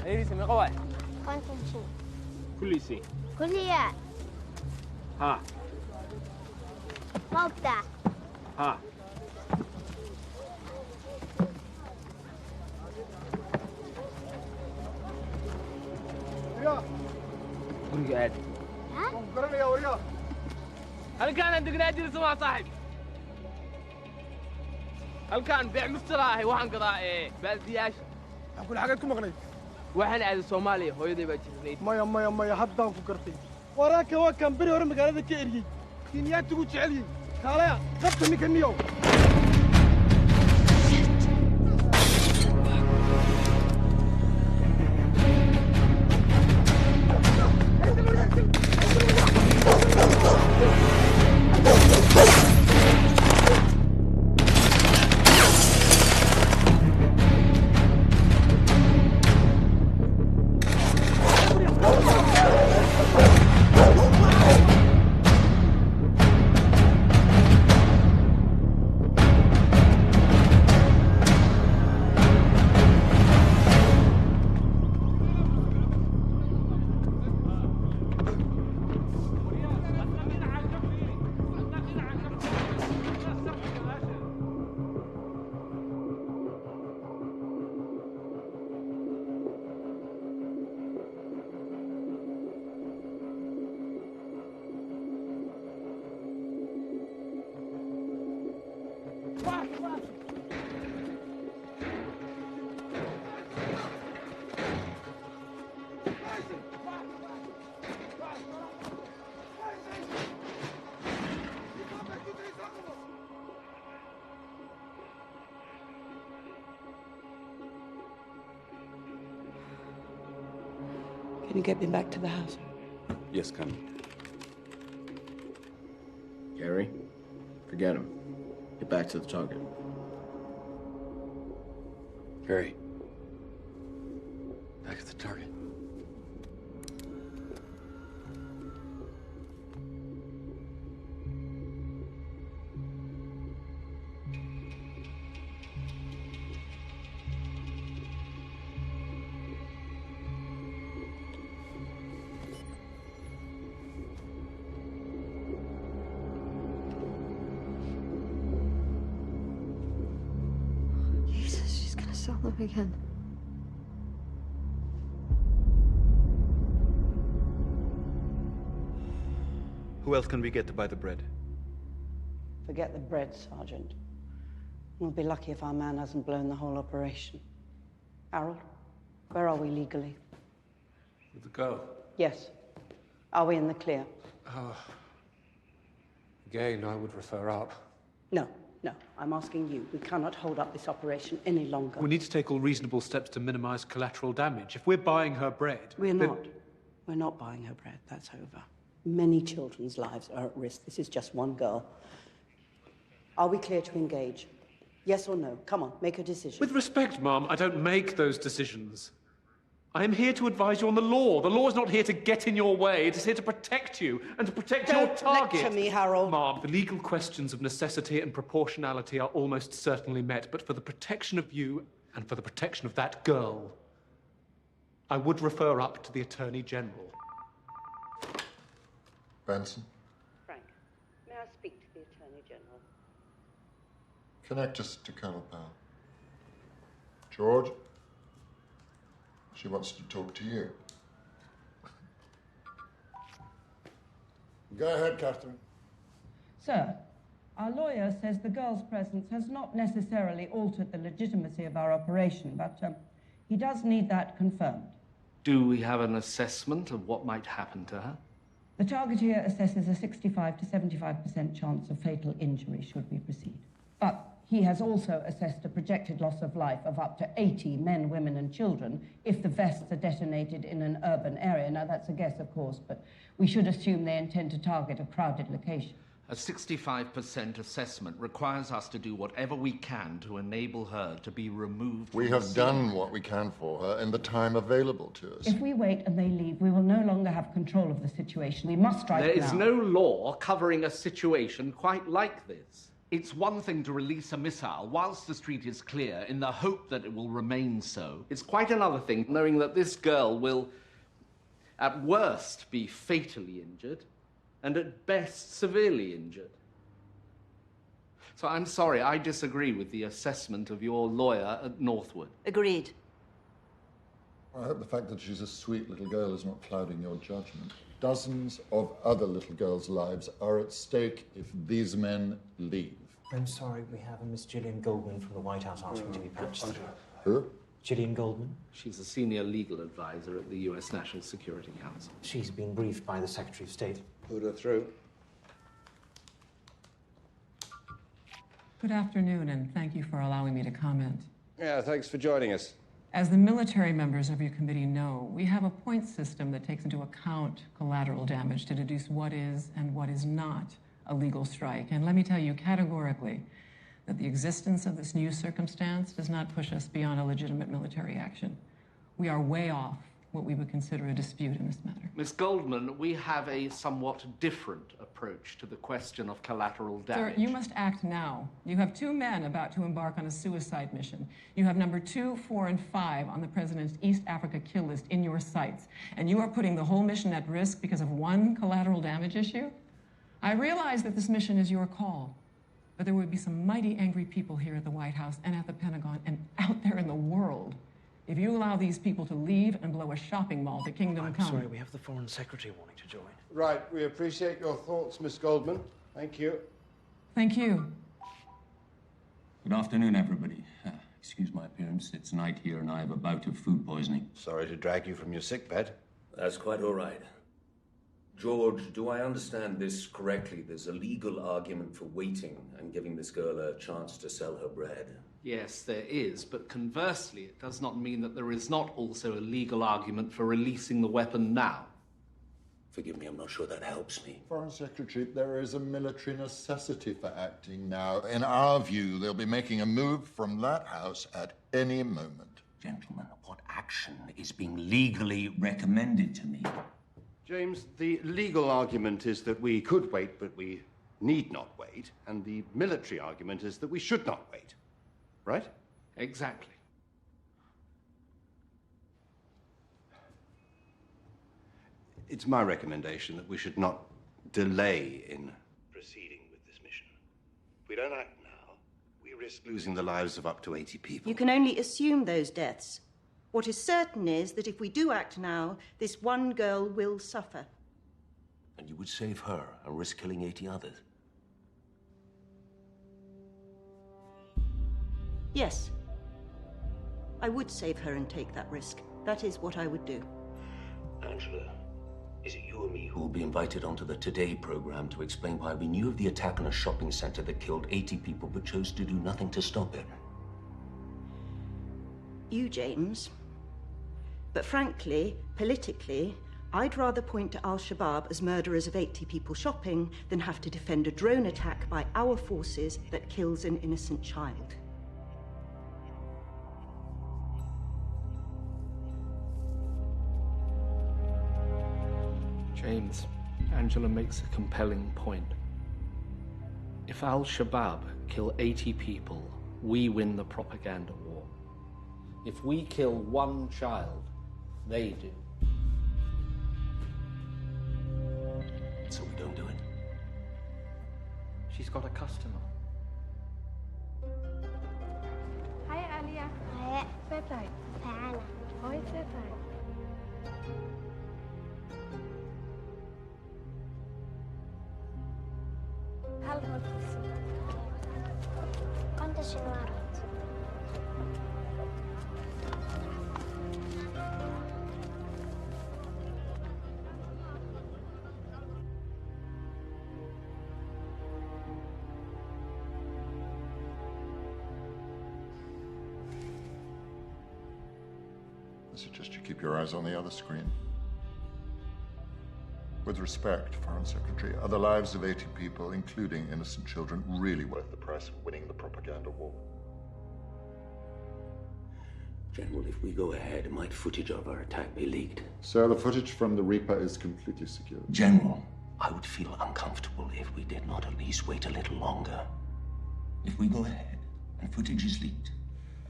هيريسي من قواي كنتم شو كل شيء كليات ها مبدع ها قولي قاعد ها هل كان عندك نادي اسمه صاحب؟ هل كان بيع مفتراهي وحن قضاء بلدياش؟ كل حاجاتكم مغني وحن عاد الصومالي هو يدي بجرنيت مايا حدان فكرتي وراك هو كان بري ورا مقالده كيري كينيات تقول جعلي كاليا قبت ميكانيو Can you get me back to the house? Yes, Colonel. Gary, forget him. Get back to the target. Harry. Back to the target. Jesus, she's gonna sell them again. Who else can we get to buy the bread? Forget the bread, Sergeant. We'll be lucky if our man hasn't blown the whole operation. Harold, where are we legally? With the girl. Yes. Are we in the clear? Again, I would refer up. No. I'm asking you. We cannot hold up this operation any longer. We need to take all reasonable steps to minimize collateral damage. If we're buying her bread... We're not. We're not buying her bread. That's over. Many children's lives are at risk. This is just one girl. Are we clear to engage? Yes or no? Come on, make a decision. With respect, Mom, I don't make those decisions. I am here to advise you on the law. The law is not here to get in your way. It is here to protect you and to protect your target. Lecture me, Harold. Mom, the legal questions of necessity and proportionality are almost certainly met, but for the protection of you and for the protection of that girl, I would refer up to the Attorney General. Benson, Frank, may I speak to the Attorney General? connect us to Colonel Powell. George, she wants to talk to you. Go ahead, Catherine. Sir, our lawyer says the girl's presence has not necessarily altered the legitimacy of our operation, but he does need that confirmed. Do we have an assessment of what might happen to her? The target here assesses a 65 to 75% chance of fatal injury should we proceed. But he has also assessed a projected loss of life of up to 80 men, women and children if the vests are detonated in an urban area. Now, that's a guess, of course, but we should assume they intend to target a crowded location. A 65% assessment requires us to do whatever we can to enable her to be removed from We the have scene. done what we can for her in the time available to us. If we wait and they leave, we will no longer have control of the situation. We must strike There now. is no law covering a situation quite like this. It's one thing to release a missile whilst the street is clear in the hope that it will remain so. It's quite another thing knowing that this girl will, at worst, be fatally injured and at best severely injured. So I'm sorry, I disagree with the assessment of your lawyer at Northwood. Agreed. I hope the fact that she's a sweet little girl is not clouding your judgment. Dozens of other little girls' lives are at stake if these men leave. I'm sorry, we have a Miss Gillian Goldman from the White House asking to be patched through. Who? Gillian Goldman. She's a senior legal advisor at the U.S. National Security Council. She's been briefed by the Secretary of State. Put her through. Good afternoon, and thank you for allowing me to comment. Yeah, thanks for joining us. As the military members of your committee know, we have a point system that takes into account collateral damage to deduce what is and what is not a legal strike. And let me tell you categorically that the existence of this new circumstance does not push us beyond a legitimate military action. We are way off what we would consider a dispute in this matter. Miss Goldman, we have a somewhat different approach to the question of collateral damage. Sir, you must act now. You have 2 men about to embark on a suicide mission. You have number 2, 4, and 5 on the President's East Africa kill list in your sights. And you are putting the whole mission at risk because of one collateral damage issue? I realize that this mission is your call, but there would be some mighty angry people here at the White House and at the Pentagon and out there in the world if you allow these people to leave and blow a shopping mall to Kingdom Come. I'm sorry, we have the Foreign Secretary wanting to join. Right, we appreciate your thoughts, Miss Goldman. Thank you. Thank you. Good afternoon, everybody. Excuse my appearance. It's night here and I have a bout of food poisoning. Sorry to drag you from your sickbed. That's quite all right. George, do I understand this correctly? There's a legal argument for waiting and giving this girl a chance to sell her bread. Yes, there is, but conversely, it does not mean that there is not also a legal argument for releasing the weapon now. Forgive me, I'm not sure that helps me. Foreign Secretary, there is a military necessity for acting now. In our view, they'll be making a move from that house at any moment. Gentlemen, what action is being legally recommended to me? James, the legal argument is that we could wait, but we need not wait. And the military argument is that we should not wait. Right? Exactly. It's my recommendation that we should not delay in proceeding with this mission. If we don't act now, we risk losing the lives of up to 80 people. You can only assume those deaths. What is certain is that if we do act now, this one girl will suffer. And you would save her and risk killing 80 others? Yes. I would save her and take that risk. That is what I would do. Angela, is it you or me who will be invited onto the Today program to explain why we knew of the attack on a shopping center that killed 80 people but chose to do nothing to stop it? You, James. But frankly, politically, I'd rather point to Al-Shabaab as murderers of 80 people shopping than have to defend a drone attack by our forces that kills an innocent child. James, Angela makes a compelling point. If Al-Shabaab kill 80 people, we win the propaganda war. If we kill one child, they do. So we don't do it? She's got a customer. Hi, Alia. Hi. Pepe. Sana. Oi, Pepe. هل متصل؟ أنت شنو عرفت؟ I suggest you keep your eyes on the other screen. With respect, Foreign Secretary, are the lives of 80 people, including innocent children, really worth the price of winning the propaganda war? General, if we go ahead, might footage of our attack be leaked? Sir, the footage from the Reaper is completely secure. General, I would feel uncomfortable if we did not at least wait a little longer. If we go ahead and footage is leaked,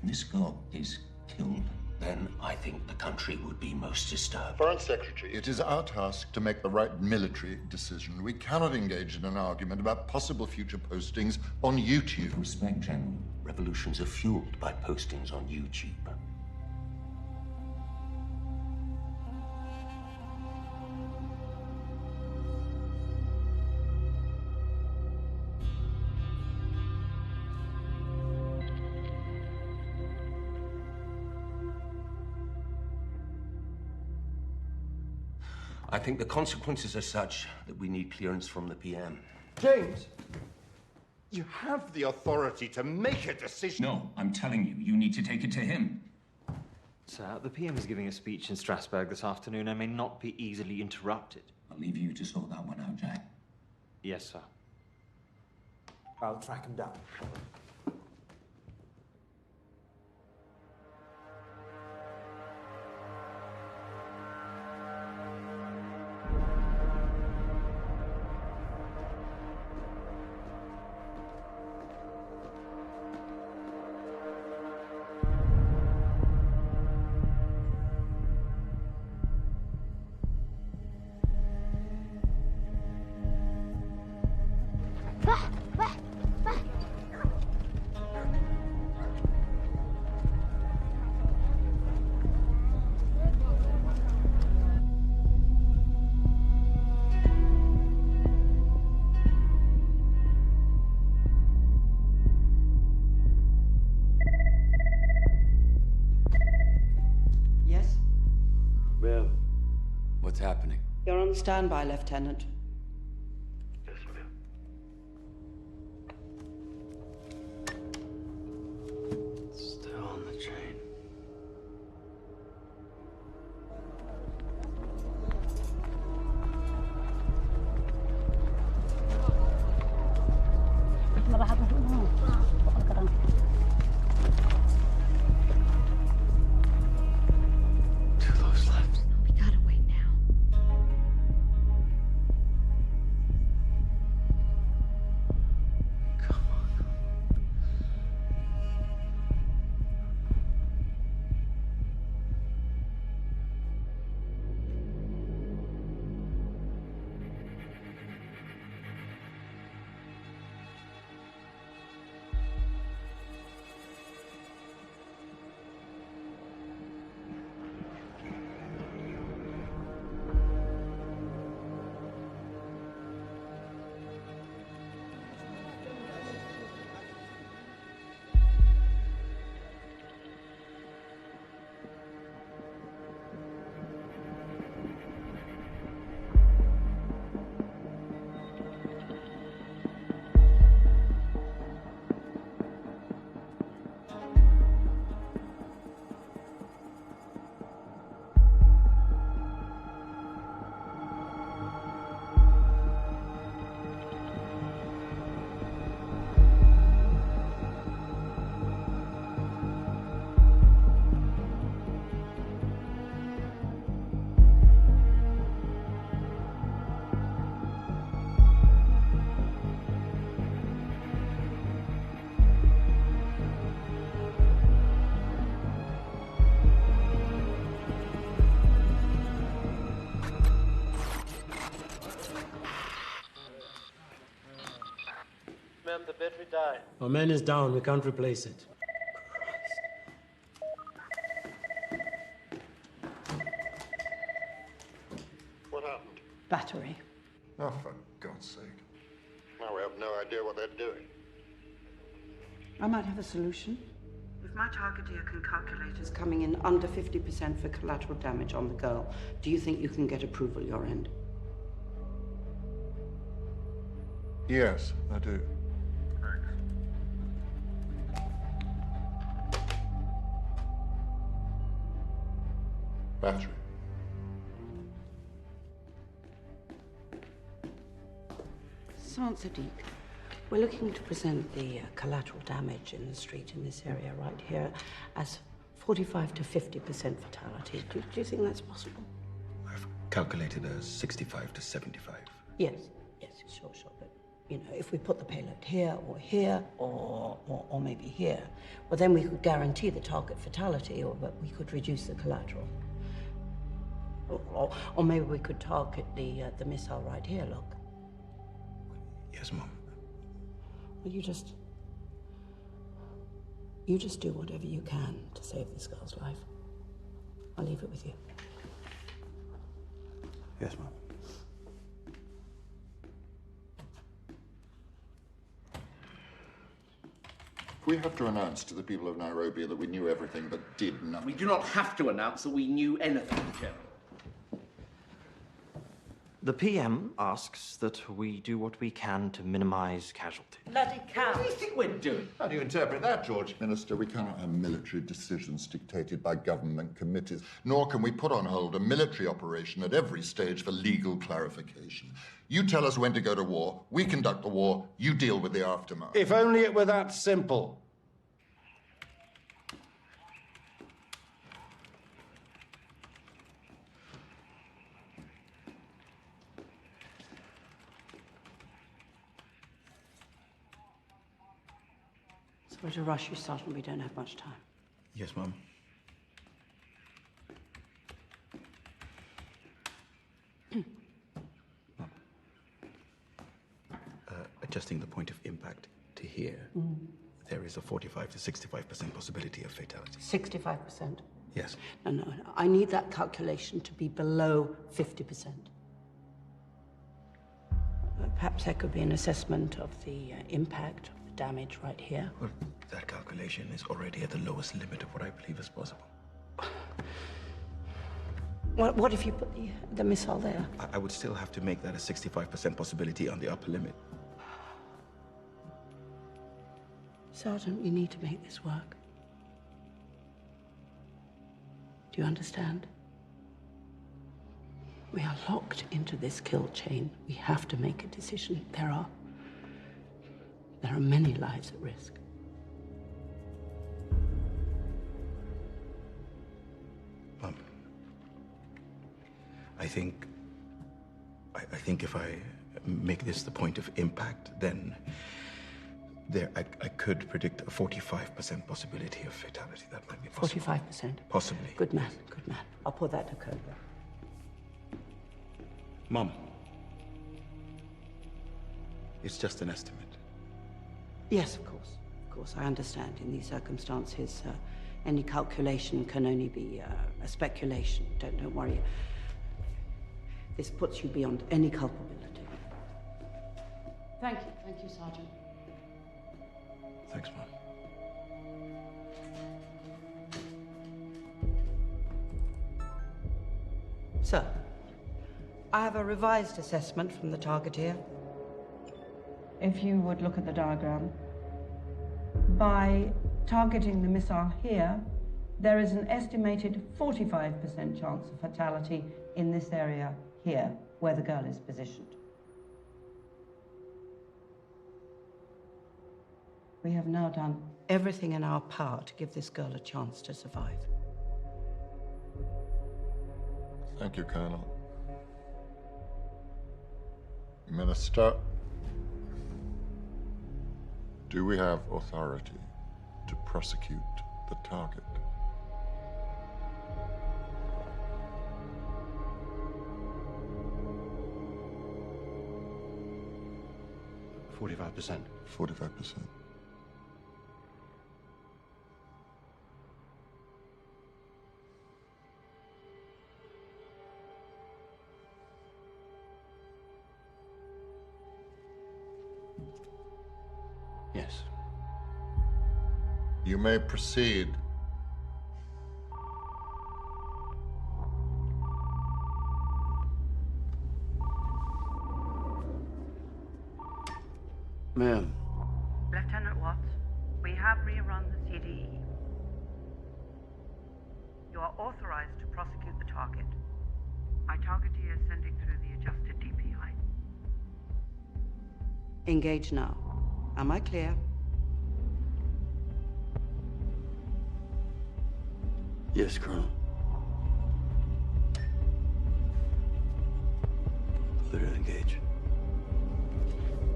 and this girl is killed, then I think the country would be most disturbed. Foreign Secretary, it is our task to make the right military decision. We cannot engage in an argument about possible future postings on YouTube. Respect, General. Revolutions are fueled by postings on YouTube. I think the consequences are such that we need clearance from the PM. James, you have the authority to make a decision. No, I'm telling you, you need to take it to him. Sir, the PM is giving a speech in Strasbourg this afternoon and may not be easily interrupted. I'll leave you to sort that one out, Jack. Yes, sir. I'll track him down. What's happening? You're on standby, Lieutenant. Yes, ma'am. Still on the train. Two loads left. We gotta wait now. Ma'am, the battery died. Our man is down. We can't replace it. What happened? Battery. Oh, for God's sake. Now we have no idea what they're doing. I might have a solution. If my targeteer can calculate as coming in under 50% for collateral damage on the girl, do you think you can get approval your end? Yes, I do. Battery. Sergeant Sadiq, we're looking to present the collateral damage in the street in this area right here as 45 to 50% fatality. Do you think that's possible? I've calculated as 65 to 75. Yes, sure, but You know, if we put the payload here, or maybe here, well, then we could guarantee the target fatality, but we could reduce the collateral. Or maybe we could target the missile right here, look. Yes, Mom. Well, you just do whatever you can to save this girl's life. I'll leave it with you. Yes, Mom. We have to announce to the people of Nairobi that we knew everything but did nothing. We do not have to announce that we knew anything, General. The PM asks that we do what we can to minimize casualties. Bloody cow. What do you think we're doing? How do you interpret that, George? Minister, we cannot have military decisions dictated by government committees, nor can we put on hold a military operation at every stage for legal clarification. You tell us when to go to war, we conduct the war, you deal with the aftermath. If only it were that simple. Sorry to rush you, Sergeant. We don't have much time. Yes, Mom. Mom. Adjusting the point of impact to here, there is a 45 to 65% possibility of fatality. 65%? Yes. No. I need that calculation to be below 50%. Perhaps there could be an assessment of the impact, of the damage right here. Well, that calculation is already at the lowest limit of what I believe is possible. What if you put the missile there? I would still have to make that a 65% possibility on the upper limit. Sergeant, we need to make this work. Do you understand? We are locked into this kill chain. We have to make a decision. There are many lives at risk. Mom, I think if I make this the point of impact, then I could predict a 45% possibility of fatality. That might be possible. 45%? Possibly. Good man, good man. I'll put that to code. Mom, it's just an estimate. Yes, of course. Of course, I understand. In these circumstances, any calculation can only be a speculation. Don't worry. This puts you beyond any culpability. Thank you, Sergeant. Thanks, Mom. Sir, I have a revised assessment from the target here. If you would look at the diagram, by targeting the missile here, there is an estimated 45% chance of fatality in this area here, where the girl is positioned. We have now done everything in our power to give this girl a chance to survive. Thank you, Colonel. Minister, do we have authority to prosecute the target? %45%. 45%. Yes. You may proceed. Ma'am. Lieutenant Watts, we have rerun the CDE. You are authorized to prosecute the target. My targetee is sending through the adjusted DPI. Engage now. Am I clear? Yes, Colonel. Clear to engage.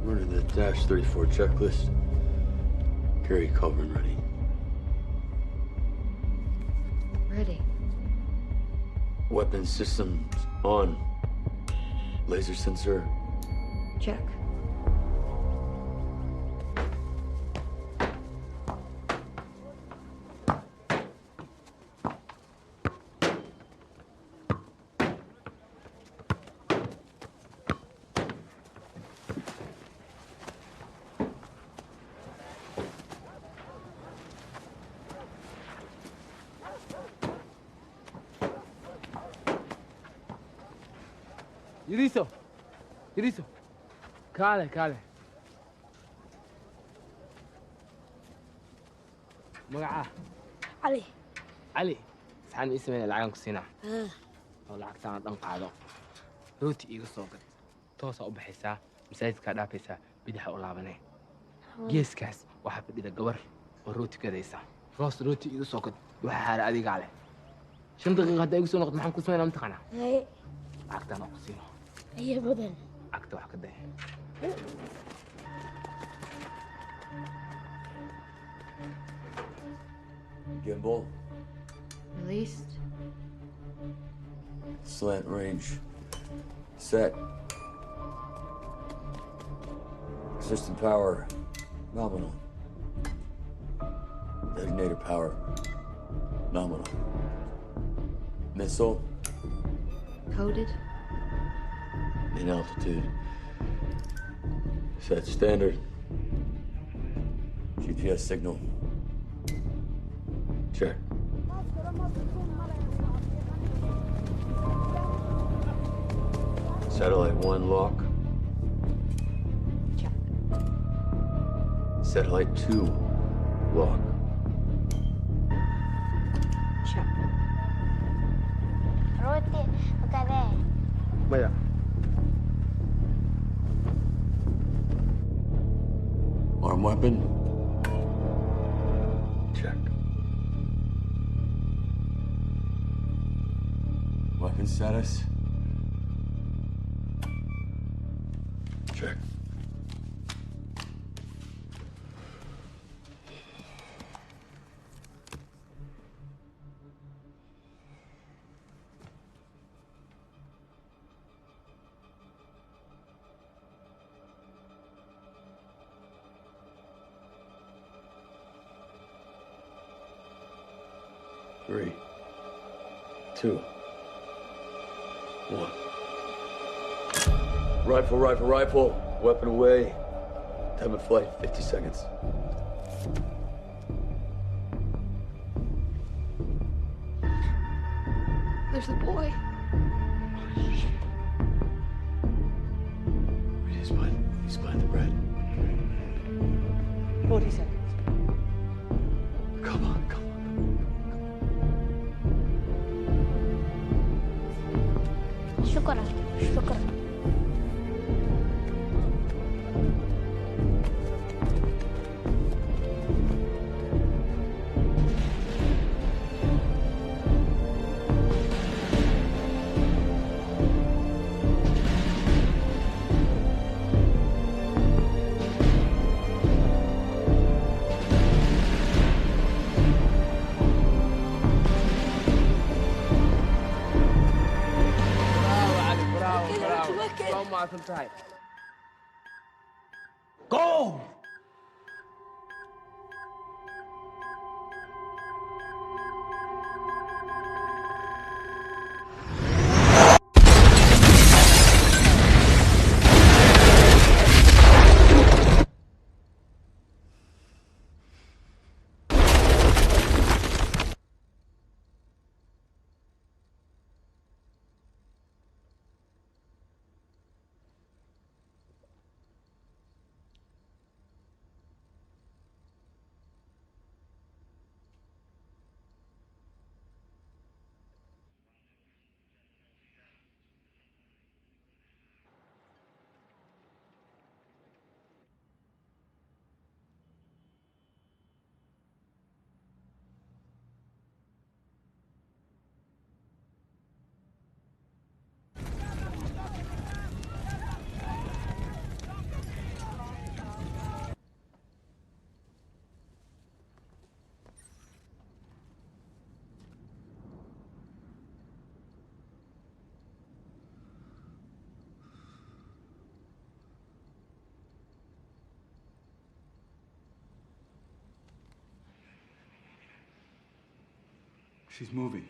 Running the Dash 34 checklist. Carry Culverin ready. Ready. Weapon systems on. Laser sensor. Check. يريسو يريسو كاله كاله مقعه علي علي saxan ii sameeyay lacagan ku siinaa oo lacagtaan dhan qaado rooti iiga soo gad toosa u baxaysaa masaajidkaa dhaafaysaa bidaxa u laabanee geeskaas waxaa fadhida gabar oo rooti gadaysa roos rooti iiga soo gad waxa haara adigaa leh 5 daqiiqa haddaa igu soo noqdo maxaan ku sameynaa mataqaanaa lacagtaan oo ku siino هي بدل عقد واحد كده Gimbal. Released. Slant range. Set. System power. Nominal. Detonator power. Nominal. Missile. Coded. In altitude. Set standard. GPS signal. Check. Satellite 1 lock. Check. Satellite 2 lock. Check. روتي وكذا ماذا Arm weapon. Check. Weapon status. Check. Three, two, one. Rifle, rifle, rifle. Weapon away. Time of flight, 50 seconds. There's the boy. He's behind the bread. 40 seconds. Come on, come on. شكرا شكرا Go! She's moving.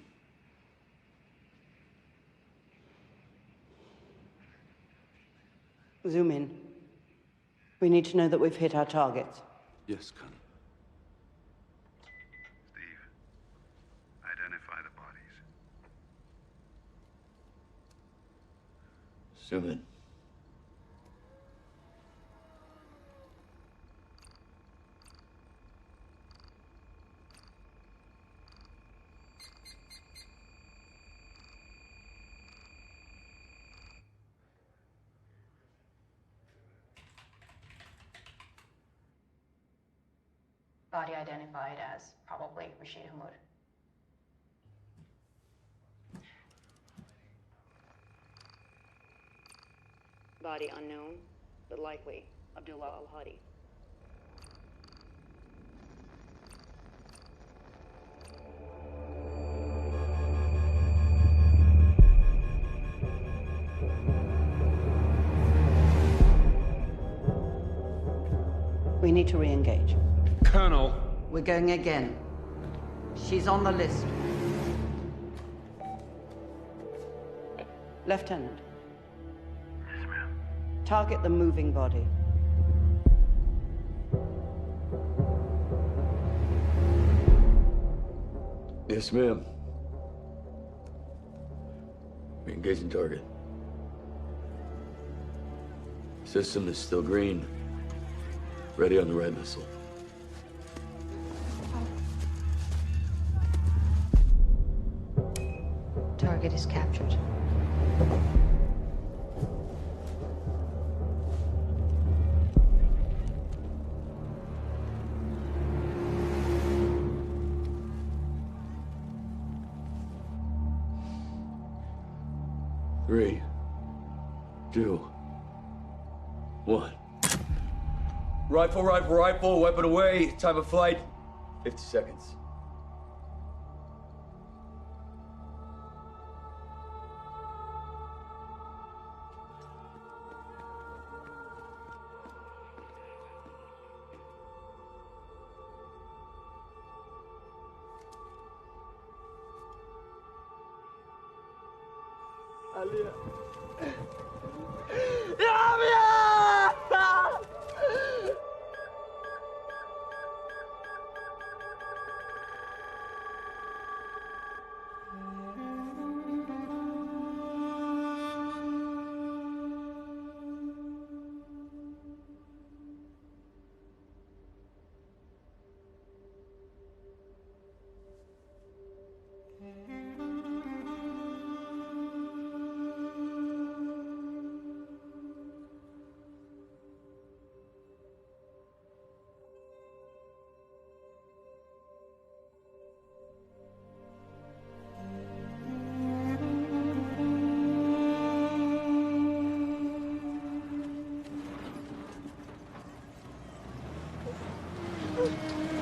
Zoom in. We need to know that we've hit our targets. Yes, Colonel. Steve, identify the bodies. Zoom in. Body identified as probably Rashid Hammoud. Body unknown, but likely Abdullah al-Hadi. We need to re-engage. Colonel! We're going again. She's on the list. Lieutenant. Yes, ma'am. Target the moving body. Yes, ma'am. Re-engaging target. System is still green. Ready on the red missile. Target is captured. Three, two, one. Rifle, rifle, rifle, weapon away. Time of flight, 50 seconds.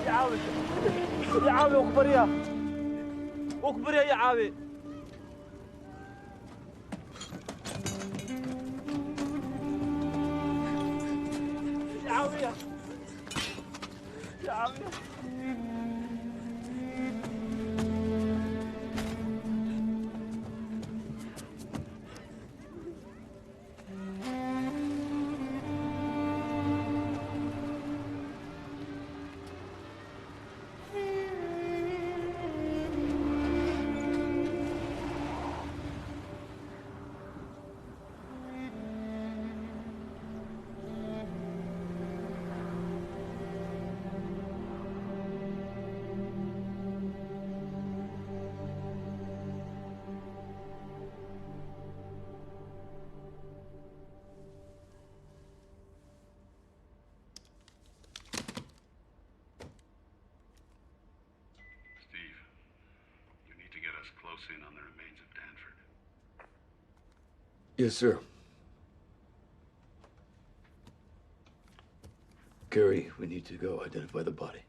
يا عاوي يا عاوي اخبر يا اخبر يا عاوي يا عاوي يا عاوي Close in on the remains of Danford. Yes, sir. Gary, we need to go identify the body.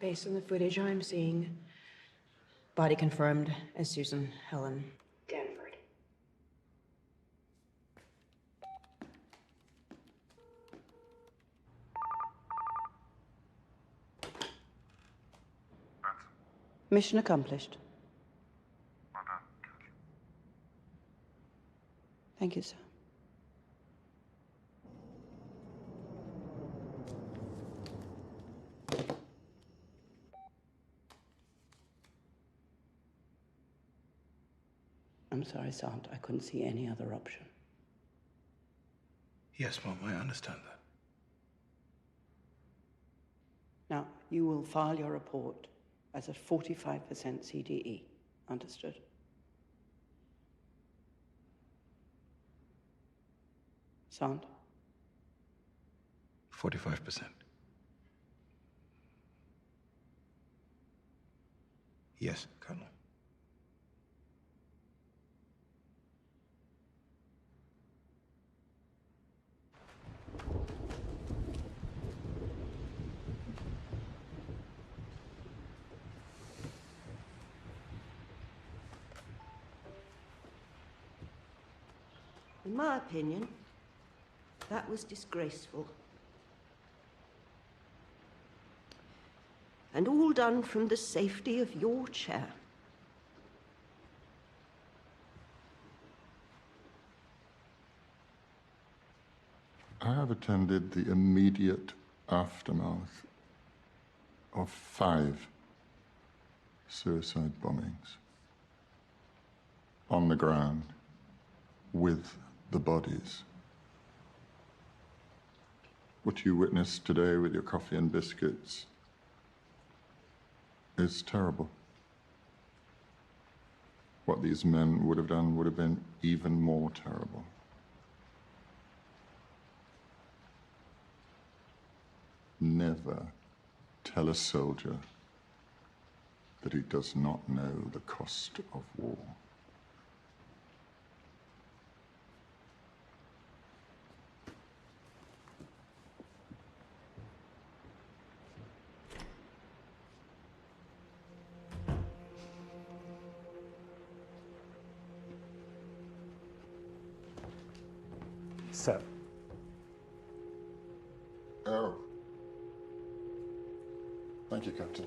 Based on the footage I'm seeing, body confirmed as Susan Helen Danford. Mission accomplished. Well done. Thank you, sir. I'm sorry, Sergeant. I couldn't see any other option. Yes, Mom, I understand that. Now, you will file your report as a 45% CDE. Understood? Sound? 45%. Yes, Colonel. In my opinion, that was disgraceful. And all done from the safety of your chair. I have attended the immediate aftermath of 5 suicide bombings on the ground with the bodies. What you witnessed today with your coffee and biscuits is terrible. What these men would have done would have been even more terrible. Never tell a soldier that he does not know the cost of war. Sir. Oh. Thank you, Captain.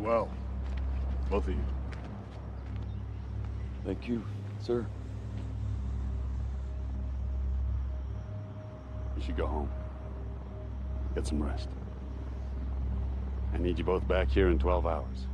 well. Both of you. Thank you, sir. You should go home. Get some rest. I need you both back here in 12 hours.